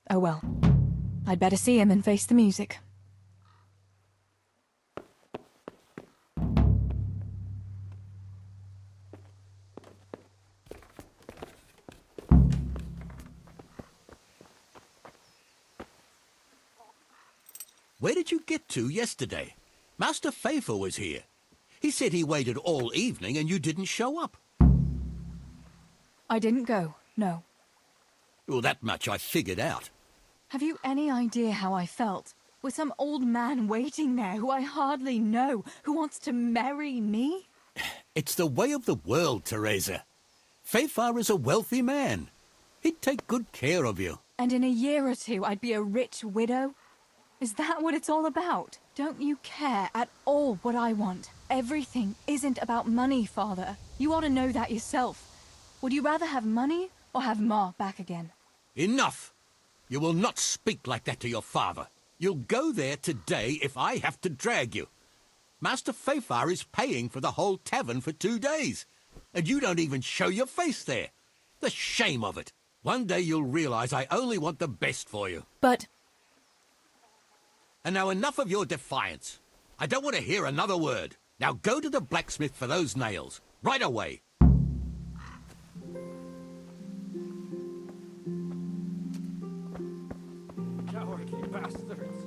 Oh well. I'd better see him and face the music. Where did you get to yesterday? Master Faithful was here. He said he waited all evening and you didn't show up. I didn't go, no. Well, that much I figured out. Have you any idea how I felt? With some old man waiting there who I hardly know, who wants to marry me? It's the way of the world, Teresa. Faithful is a wealthy man. He'd take good care of you. And in a year or two I'd be a rich widow? Is that what it's all about? Don't you care at all what I want? Everything isn't about money, Father. You ought to know that yourself. Would you rather have money or have Ma back again? Enough! You will not speak like that to your father. You'll go there today if I have to drag you. Master Faithful is paying for the whole tavern for 2 days, and you don't even show your face there. The shame of it. One day you'll realize I only want the best for you. But... And now enough of your defiance. I don't want to hear another word. Now go to the blacksmith for those nails. Right away. Cowardly bastards.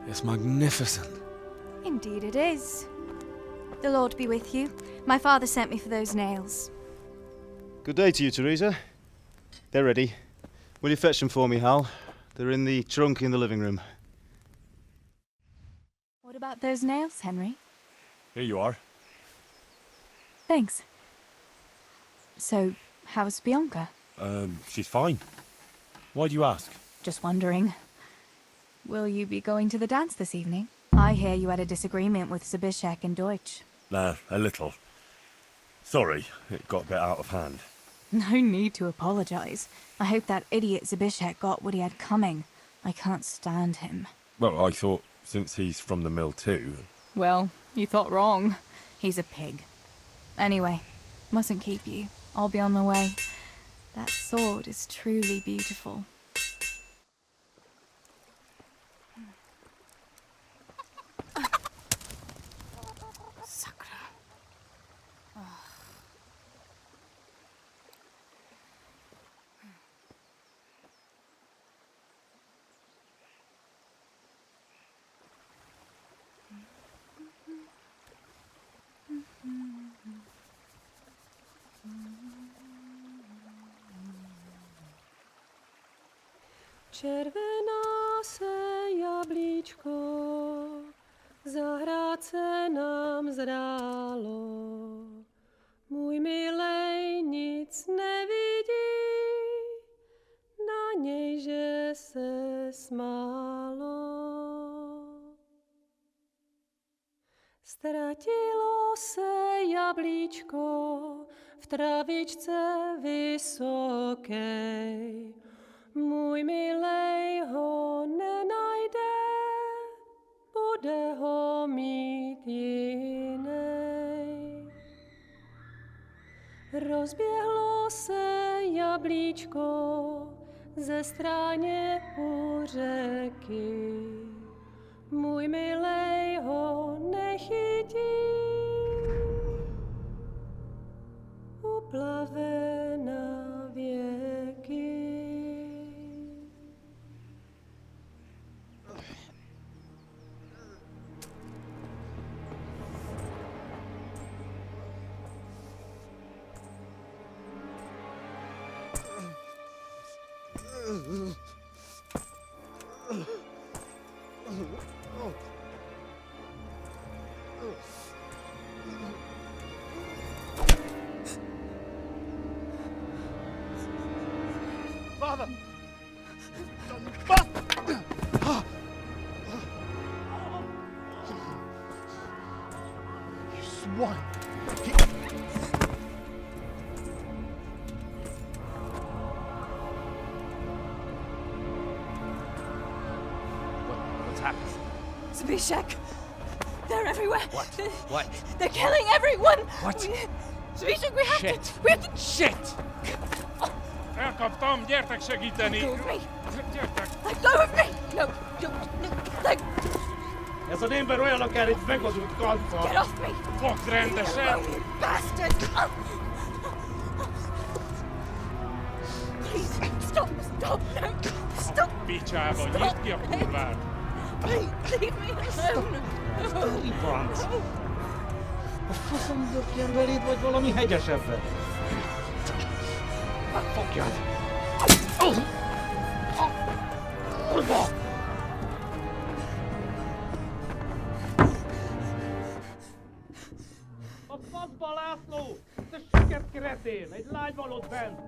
It's magnificent. Indeed it is. The Lord be with you. My father sent me for those nails. Good day to you, Teresa. They're ready. Will you fetch them for me, Hal? They're in the trunk in the living room. What about those nails, Henry? Here you are. Thanks. So, how's Bianca? She's fine. Why do you ask? Just wondering. Will you be going to the dance this evening? I hear you had a disagreement with Zbyszek and Deutsch. A little. Sorry, it got a bit out of hand. No need to apologize. I hope that idiot Zbyszek got what he had coming. I can't stand him. Well, I thought, since he's from the mill too... Well, you thought wrong. He's a pig. Anyway, mustn't keep you. I'll be on my way. That sword is truly beautiful. Červená se jablíčko, zahrát se nám zdálo. Můj milej nic nevidí, na něj, že se smálo. Ztratilo se jablíčko v travičce vysokej. Můj milej ho nenajde, bude ho mít jinej. Rozběhlo se jablíčko ze stráně u řeky. Můj milej ho nechytí, uplave na věky. Father! You swine! What's happened? Zbyszek! They're everywhere! What? They're killing everyone! What? Zbyszek, we have to... We have to... Shit! Elkaptam, gyertek segíteni! Let go of me! Gyertek! Let go of me! No, let... Ez az ember olyan akár egy megadott kalca! Get off me! Fogd rendesen! You bastard! Please, stop, no, stop! Picsába, nyisd ki a kurvát! Leave me alone! Holy Franz! A faszom dökjen beléd, vagy valami hegyesebbet? Fogjad! A faszba, László! Te siket kretén! Egy lány van ott bent!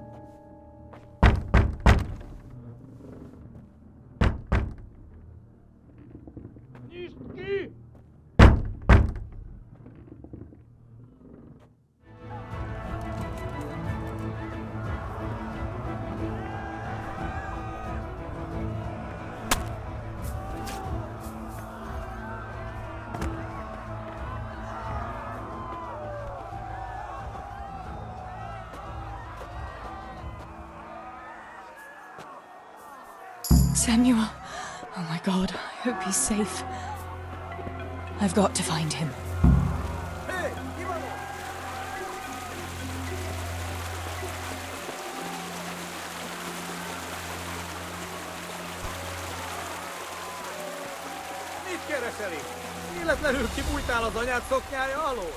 Nyisd ki! Samuel! Oh my God, I hope he's safe. I've got to find him. Mit keresel itt? Véletlenül kibújtál az anyád szoknyája alól?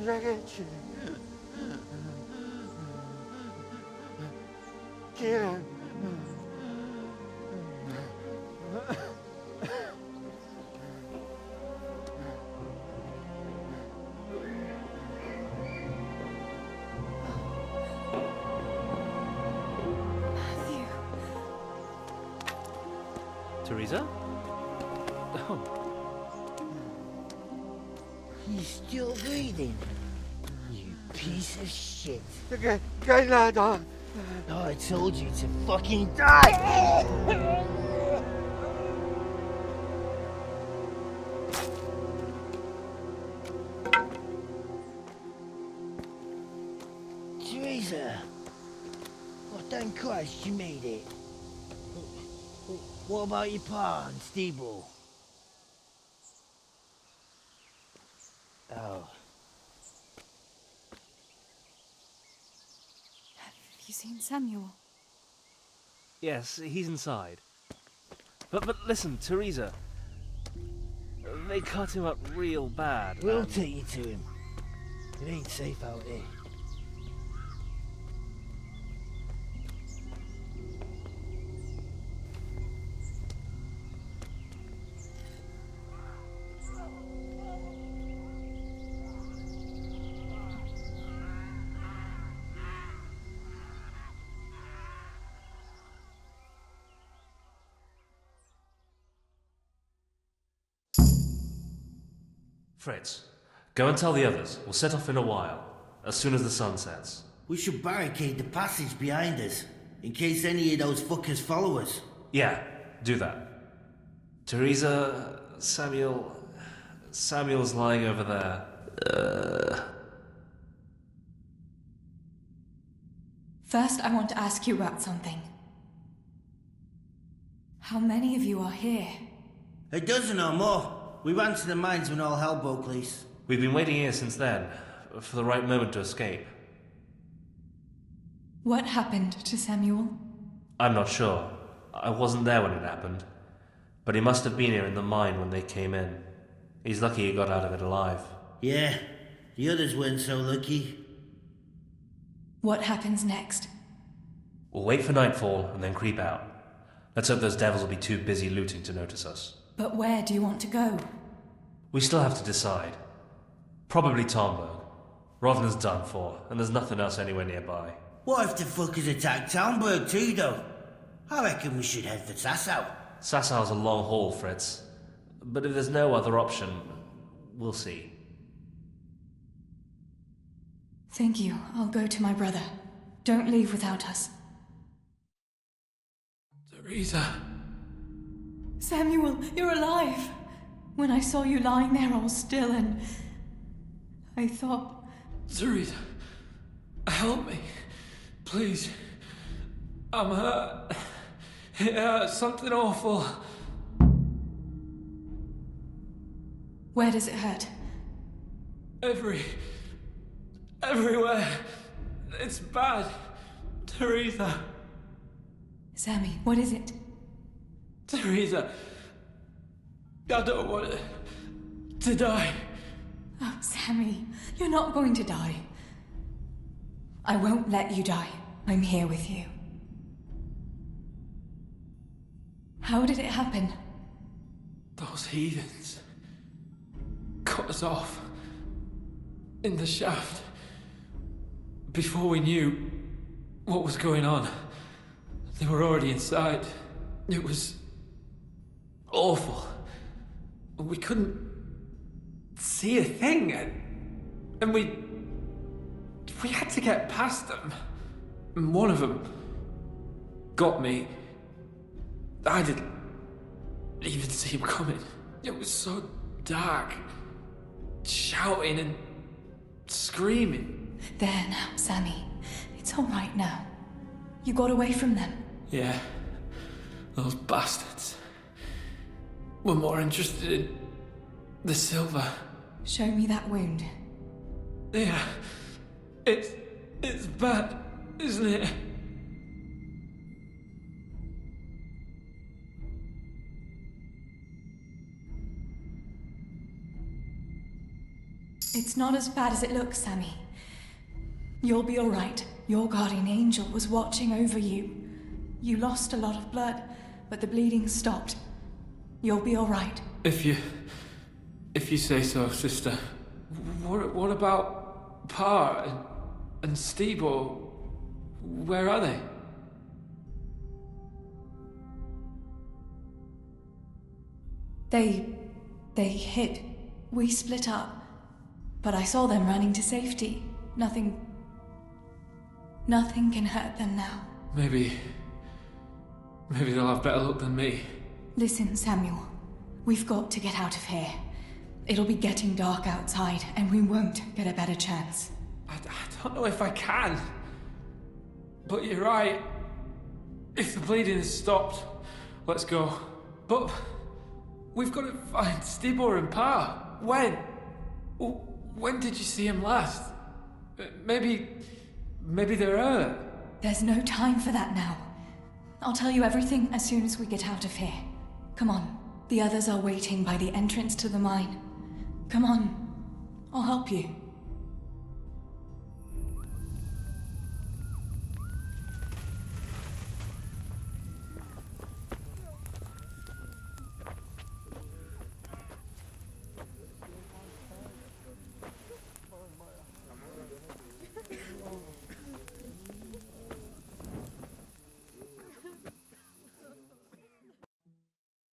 Ragazzi, kérem. Teresa? Oh. He's still breathing. You piece of shit. Kijk naar dan. Oh, I told you to fucking die! Teresa! Oh, thank Christ you made it. What about your pa and Steeble? Oh. Have you seen Samuel? Yes, he's inside. But listen, Teresa. They cut him up real bad. We'll take you to him. It ain't safe out here. Fritz, go and tell the others. We'll set off in a while, as soon as the sun sets. We should barricade the passage behind us, in case any of those fuckers follow us. Yeah, do that. Teresa, Samuel's lying over there. First, I want to ask you about something. How many of you are here? A dozen or more. We ran to the mines when all hell broke loose. We've been waiting here since then, for the right moment to escape. What happened to Samuel? I'm not sure. I wasn't there when it happened. But he must have been here in the mine when they came in. He's lucky he got out of it alive. Yeah, the others weren't so lucky. What happens next? We'll wait for nightfall and then creep out. Let's hope those devils will be too busy looting to notice us. But where do you want to go? We still have to decide. Probably Tomberg. Rovna's done for, and there's nothing else anywhere nearby. What if the fuckers attack Townburg too, though? I reckon we should head for Sasau. Sassau's a long haul, Fritz. But if there's no other option, we'll see. Thank you. I'll go to my brother. Don't leave without us. Teresa. Samuel, you're alive. When I saw you lying there all still and I thought... Teresa, help me. Please. I'm hurt. It hurts. Something awful. Where does it hurt? Everywhere. It's bad. Teresa. Sammy, what is it? Teresa. I don't want to die. Oh, Sammy, you're not going to die. I won't let you die. I'm here with you. How did it happen? Those heathens cut us off in the shaft. Before we knew what was going on, they were already inside. It was awful. We couldn't see a thing, and we had to get past them. And one of them got me. I didn't even see him coming. It was so dark, shouting and screaming. There now, Sammy. It's all right now. You got away from them. Yeah, those bastards were more interested in the silver. Show me that wound. Yeah, it's bad, isn't it? It's not as bad as it looks, Sammy. You'll be all right. Your guardian angel was watching over you. You lost a lot of blood, but the bleeding stopped. You'll be all right. If you say so, sister. What about Pa and Stebo? Where are they? They hid. We split up. But I saw them running to safety. Nothing can hurt them now. Maybe they'll have better luck than me. Listen, Samuel. We've got to get out of here. It'll be getting dark outside, and we won't get a better chance. I don't know if I can. But you're right. If the bleeding has stopped, let's go. But we've got to find Stibor and Pa. When did you see him last? Maybe they're hurt. There's no time for that now. I'll tell you everything as soon as we get out of here. Come on. The others are waiting by the entrance to the mine. Come on. I'll help you.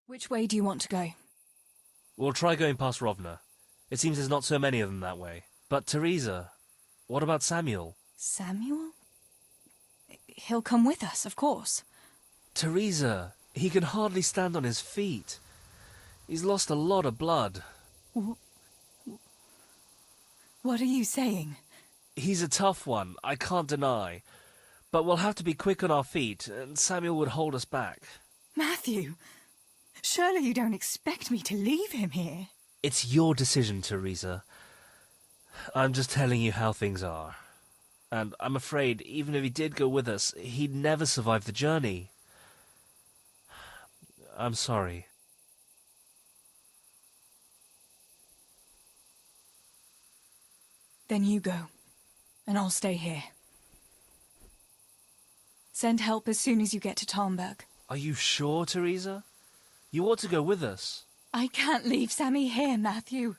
Which way do you want to go? We'll try going past Rovna. It seems there's not so many of them that way. But Teresa, what about Samuel? Samuel? He'll come with us, of course. Teresa, he can hardly stand on his feet. He's lost a lot of blood. What are you saying? He's a tough one, I can't deny. But we'll have to be quick on our feet, and Samuel would hold us back. Matthew, surely you don't expect me to leave him here? It's your decision, Teresa. I'm just telling you how things are. And I'm afraid, even if he did go with us, he'd never survive the journey. I'm sorry. Then you go, and I'll stay here. Send help as soon as you get to Talmberg. Are you sure, Teresa? You ought to go with us. I can't leave Sammy here, Matthew.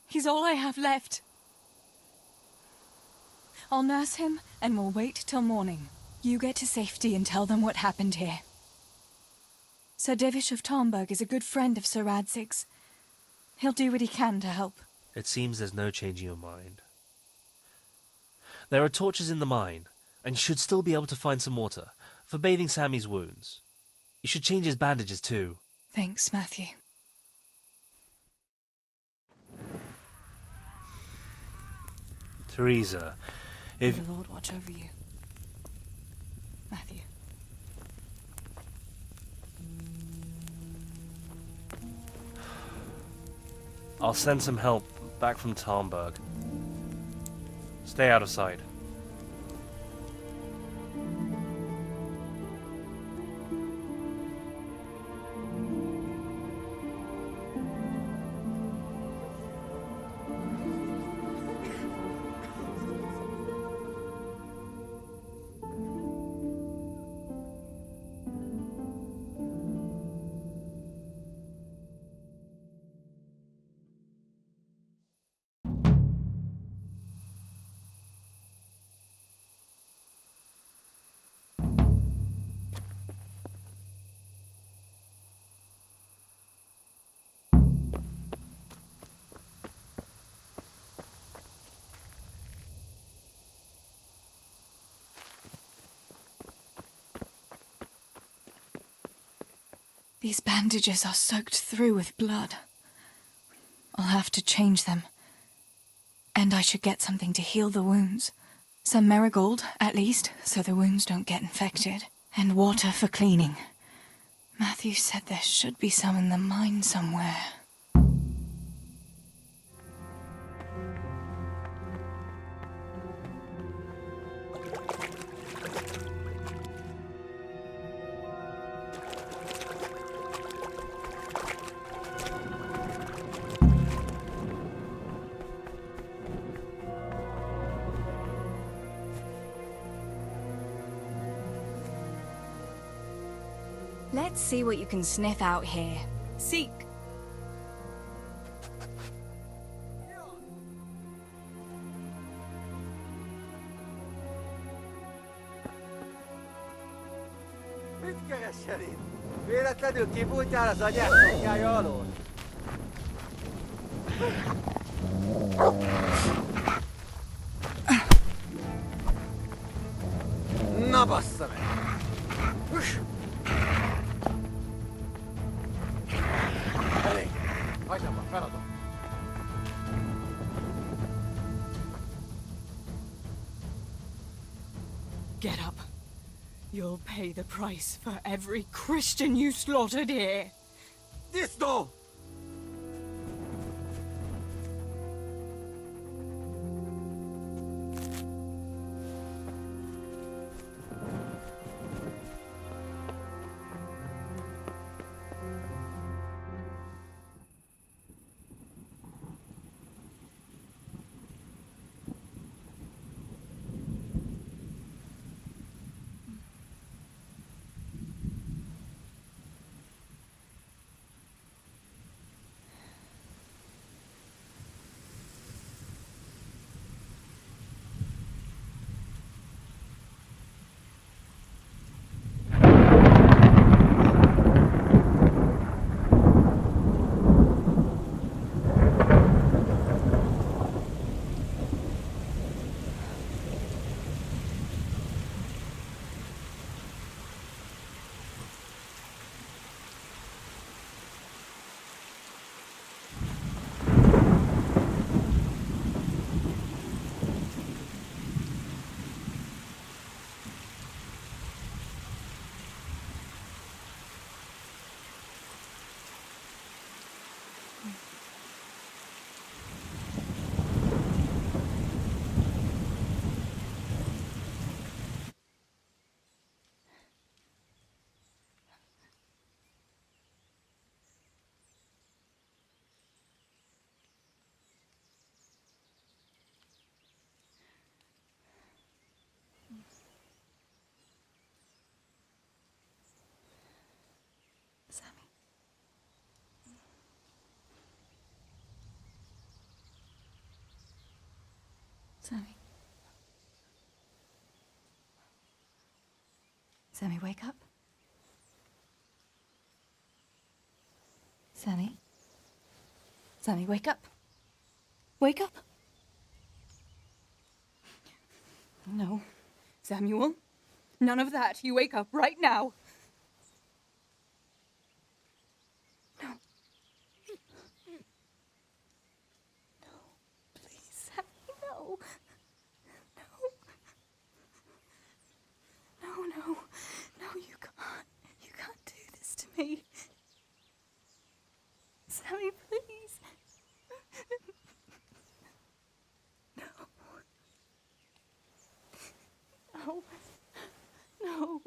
He's all I have left. I'll nurse him, and we'll wait till morning. You get to safety and tell them what happened here. Sir Divish of Talmberg is a good friend of Sir Radzig's. He'll do what he can to help. It seems there's no changing your mind. There are torches in the mine, and you should still be able to find some water for bathing Sammy's wounds. You should change his bandages too. Thanks, Matthew. Teresa, if... May the Lord watch over you. Matthew. I'll send some help back from Talmberg. Stay out of sight. These bandages are soaked through with blood. I'll have to change them. And I should get something to heal the wounds. Some marigold, at least, so the wounds don't get infected. And water for cleaning. Matthew said there should be some in the mine somewhere. Let's see what you can sniff out here. Seek. Mit keresel itt? Véletlenül kibújtál az anyád szoknyája alól? Na bassza meg! Elég! Hagyd abba, feladom! Get up. You'll pay the price for every Christian you slaughtered here. Disznó! Sammy. Sammy, wake up. Sammy. Sammy, wake up. Wake up. No. Samuel, none of that. You wake up right now. No. No, please, Sammy, no. No, you can't. You can't do this to me. Sammy, please. No. No.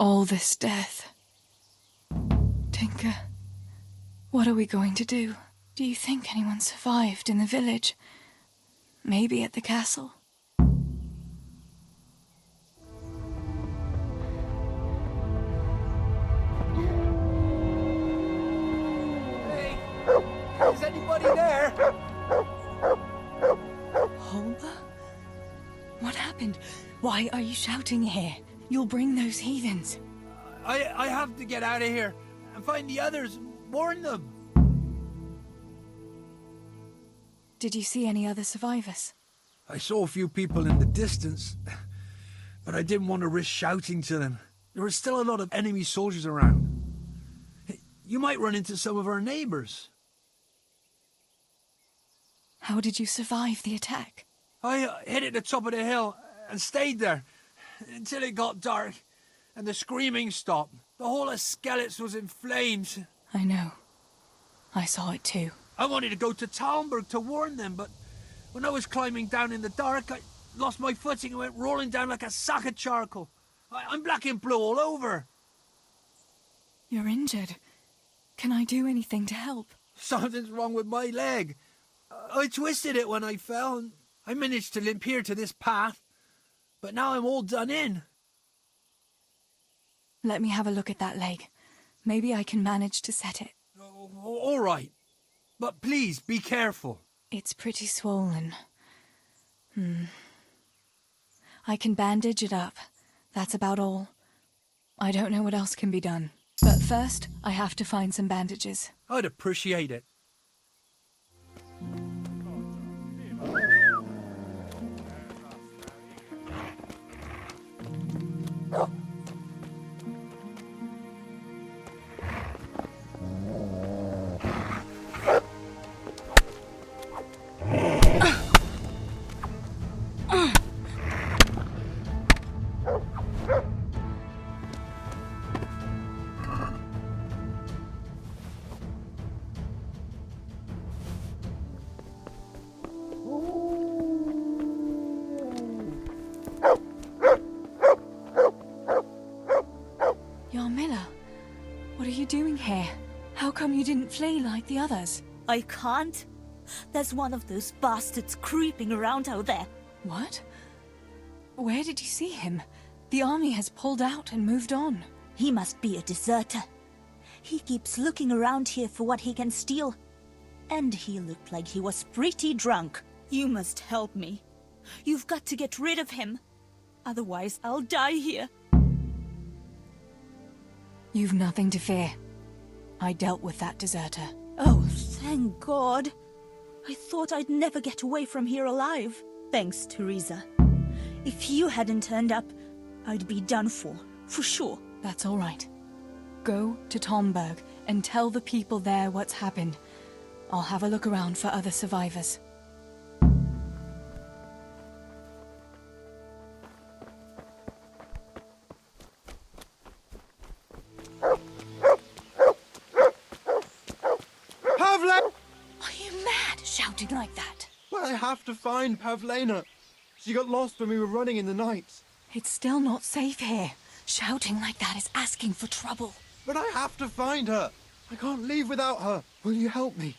All this death. Tinker, what are we going to do? Do you think anyone survived in the village? Maybe at the castle? Hey, is anybody there? Holba? What happened? Why are you shouting here? You'll bring those heathens. I have to get out of here and find the others. Warn them. Did you see any other survivors? I saw a few people in the distance, but I didn't want to risk shouting to them. There were still a lot of enemy soldiers around. You might run into some of our neighbors. How did you survive the attack? I hid at the top of the hill and stayed there until it got dark and the screaming stopped. The whole of Skellets was in flames. I know. I saw it too. I wanted to go to Talmberg to warn them, but when I was climbing down in the dark, I lost my footing and went rolling down like a sack of charcoal. I'm black and blue all over. You're injured. Can I do anything to help? Something's wrong with my leg. I twisted it when I fell, and I managed to limp here to this path. But now I'm all done in. Let me have a look at that leg. Maybe I can manage to set it. All right. But please, be careful. It's pretty swollen. I can bandage it up. That's about all. I don't know what else can be done. But first, I have to find some bandages. I'd appreciate it. Yarmila, what are you doing here? How come you didn't flee like the others? I can't. There's one of those bastards creeping around out there. What? Where did you see him? The army has pulled out and moved on. He must be a deserter. He keeps looking around here for what he can steal. And he looked like he was pretty drunk. You must help me. You've got to get rid of him. Otherwise, I'll die here. You've nothing to fear. I dealt with that deserter. Oh, thank God. I thought I'd never get away from here alive. Thanks, Teresa. If you hadn't turned up, I'd be done for sure. That's all right. Go to Talmberg and tell the people there what's happened. I'll have a look around for other survivors. shouting like that? But I have to find Pavlena. She got lost when we were running in the night. It's still not safe here. Shouting like that is asking for trouble. But I have to find her. I can't leave without her. Will you help me?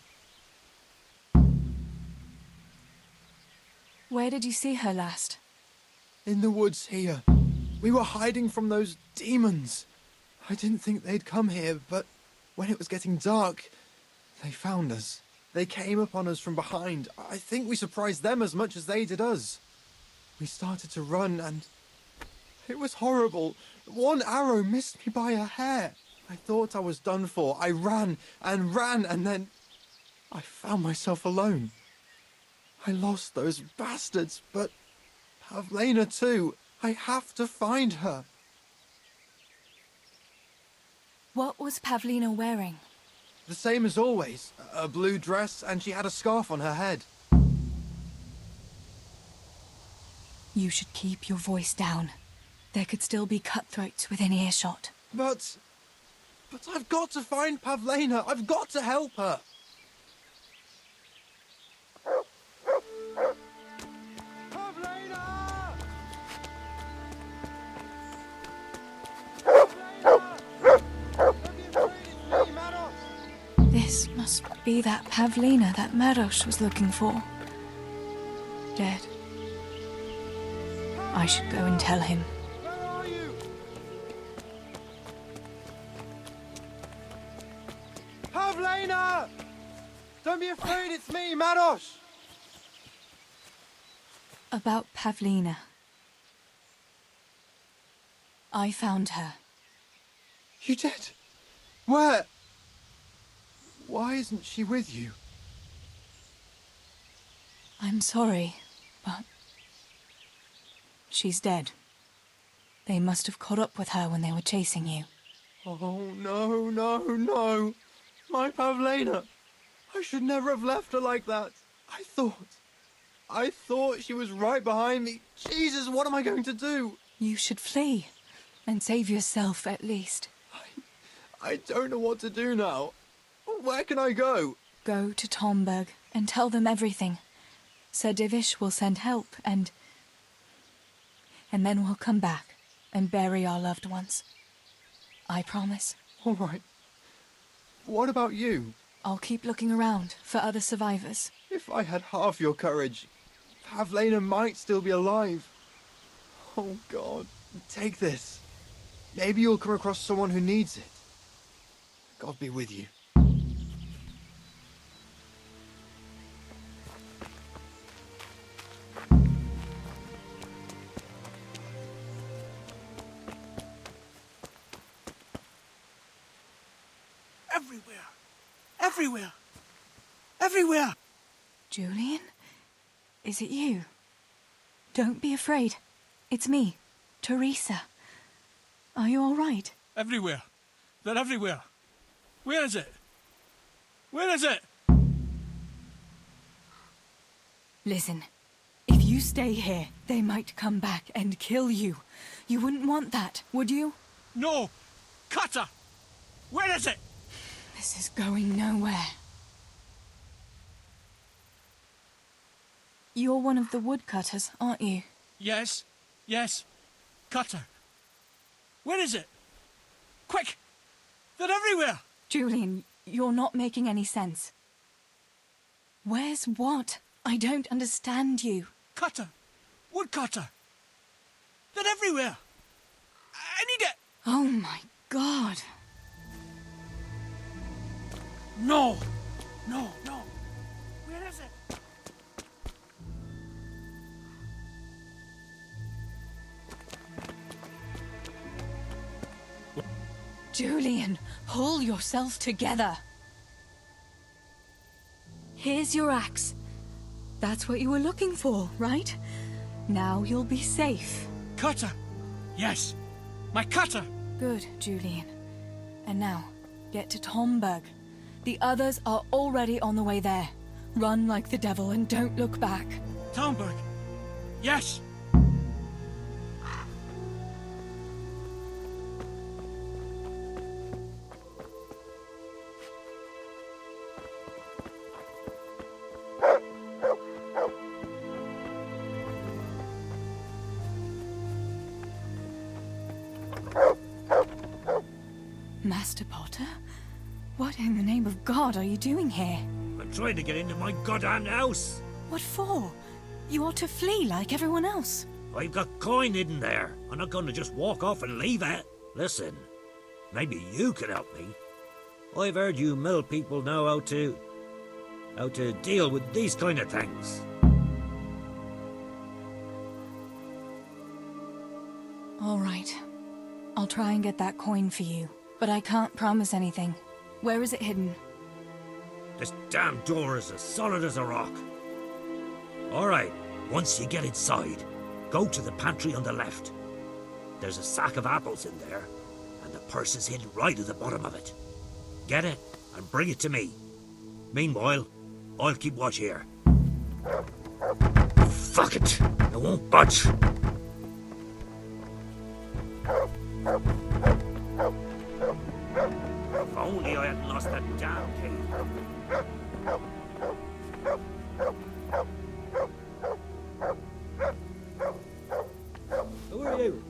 Where did you see her last? In the woods here. We were hiding from those demons. I didn't think they'd come here, but when it was getting dark, they found us. They came upon us from behind. I think we surprised them as much as they did us. We started to run and it was horrible. One arrow missed me by a hair. I thought I was done for. I ran and ran and then I found myself alone. I lost those bastards, but Pavlena too. I have to find her. What was Pavlena wearing? The same as always. A blue dress, and she had a scarf on her head. You should keep your voice down. There could still be cutthroats within earshot. But I've got to find Pavlena. I've got to help her. This must be that Pavlena that Maros was looking for. Dead. I should go and tell him. Where are you? Pavlena! Don't be afraid, it's me, Maros! About Pavlena. I found her. You did? Where? Why isn't she with you? I'm sorry, but she's dead. They must have caught up with her when they were chasing you. Oh, no, no, no. My Pavlena. I should never have left her like that. I thought she was right behind me. Jesus, what am I going to do? You should flee and save yourself at least. I don't know what to do now. Where can I go? Go to Tomberg and tell them everything. Sir Divish will send help and then we'll come back and bury our loved ones. I promise. All right. What about you? I'll keep looking around for other survivors. If I had half your courage, Pavlena might still be alive. Oh, God. Take this. Maybe you'll come across someone who needs it. God be with you. Everywhere! Everywhere! Everywhere! Julian? Is it you? Don't be afraid. It's me, Teresa. Are you all right? Everywhere. They're everywhere. Where is it? Where is it? Listen, if you stay here, they might come back and kill you. You wouldn't want that, would you? No! Cutter! Where is it? This is going nowhere. You're one of the woodcutters, aren't you? Yes. Yes. Cutter. Where is it? Quick! They're everywhere! Julian, you're not making any sense. Where's what? I don't understand you. Cutter! Woodcutter! They're everywhere! I need it! Oh my God. No! No, no! Where is it? Julian, pull yourself together. Here's your axe. That's what you were looking for, right? Now you'll be safe. Cutter! Yes! My cutter! Good, Julian. And now, get to Tomberg. The others are already on the way there. Run like the devil and don't look back. Tomberg! Yes! Master Potter? What in the name of God are you doing here? I'm trying to get into my goddamn house. What for? You ought to flee like everyone else. I've got coin hidden there. I'm not going to just walk off and leave it. Listen, maybe you could help me. I've heard you mill people know how to deal with these kind of things. All right. I'll try and get that coin for you, but I can't promise anything. Where is it hidden? This damn door is as solid as a rock. All right, once you get inside, go to the pantry on the left. There's a sack of apples in there, and the purse is hidden right at the bottom of it. Get it and bring it to me. Meanwhile, I'll keep watch here. Fuck it, I won't budge. If only I hadn't lost that damn key. Who are you?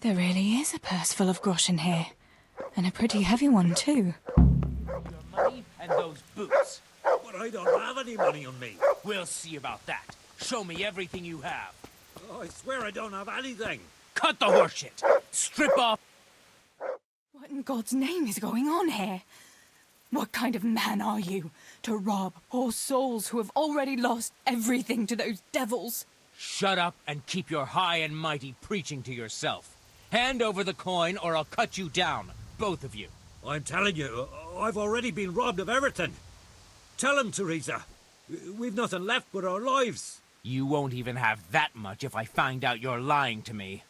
There really is a purse full of groschen here. And a pretty heavy one, too. Your money and those boots. But I don't have any money on me. We'll see about that. Show me everything you have. Oh, I swear I don't have anything. Cut the horseshit. Strip off. What in God's name is going on here? What kind of man are you to rob poor souls who have already lost everything to those devils? Shut up and keep your high and mighty preaching to yourself. Hand over the coin or I'll cut you down, both of you. I'm telling you, I've already been robbed of everything. Tell him, Teresa. We've nothing left but our lives. You won't even have that much if I find out you're lying to me.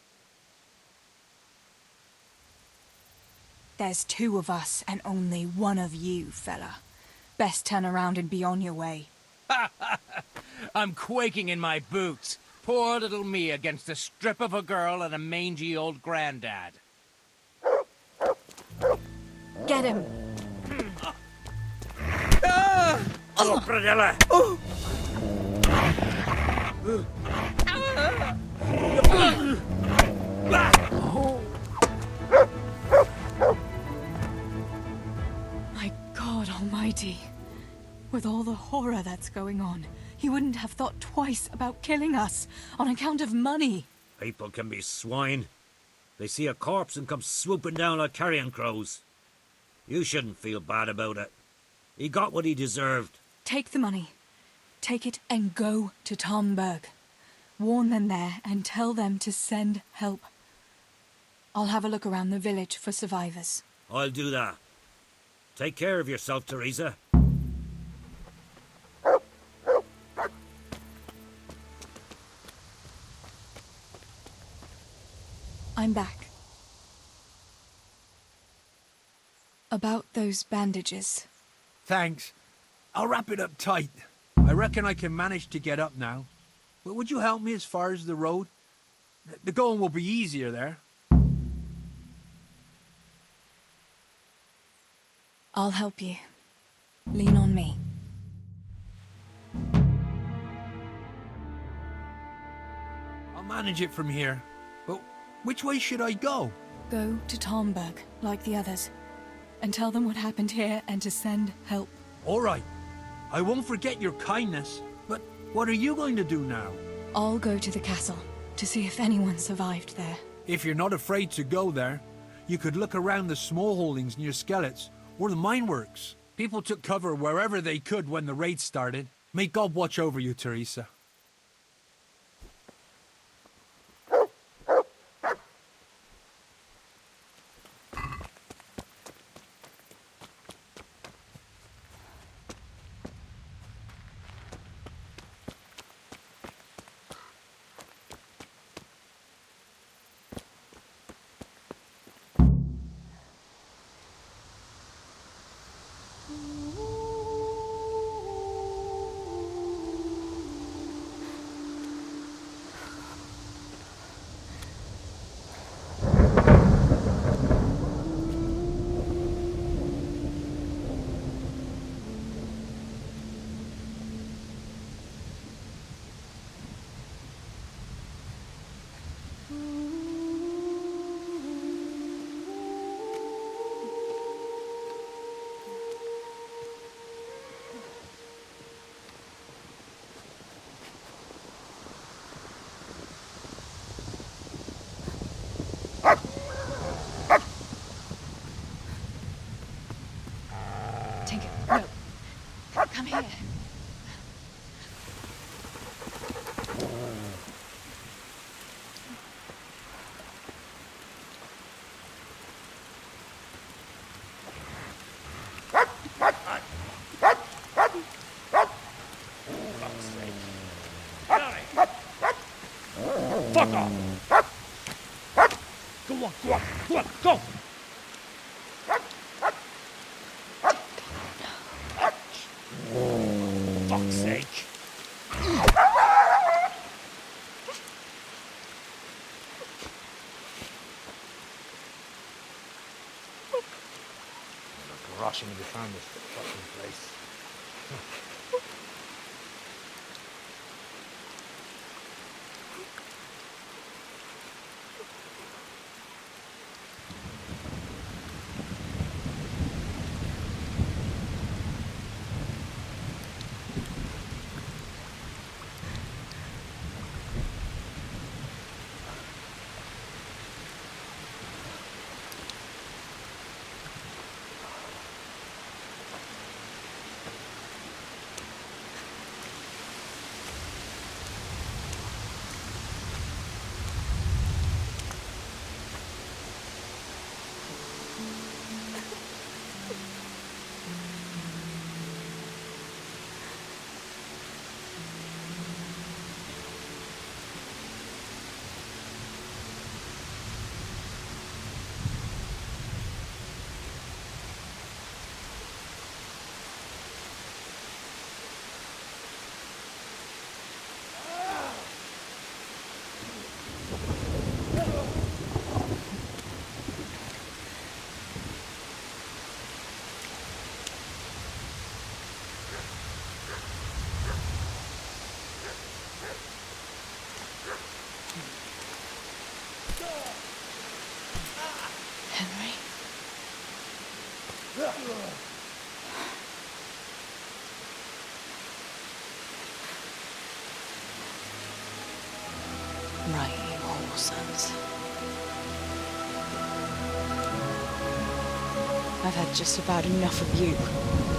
There's two of us and only one of you, fella. Best turn around and be on your way. I'm quaking in my boots. Poor little me against a strip of a girl and a mangy old granddad. Get him! Oh, Bradella! My God Almighty. With all the horror that's going on, he wouldn't have thought twice about killing us on account of money. People can be swine. They see a corpse and come swooping down like carrion crows. You shouldn't feel bad about it. He got what he deserved. Take the money. Take it and go to Tomberg. Warn them there and tell them to send help. I'll have a look around the village for survivors. I'll do that. Take care of yourself, Teresa. I'm back. About those bandages. Thanks. I'll wrap it up tight. I reckon I can manage to get up now. But would you help me as far as the road? The going will be easier there. I'll help you. Lean on me. I'll manage it from here. But which way should I go? Go to Tomberg, like the others. And tell them what happened here and to send help. All right. I won't forget your kindness. But what are you going to do now? I'll go to the castle to see if anyone survived there. If you're not afraid to go there, you could look around the small holdings near Skellets or the mine works. People took cover wherever they could when the raid started. May God watch over you, Teresa. Tinker, no. Come here. Fuck off! Go on, go on, go on, go! Fuck's sake! Rushing to find this fucking place. Henry? Right, you whoresons. I've had just about enough of you.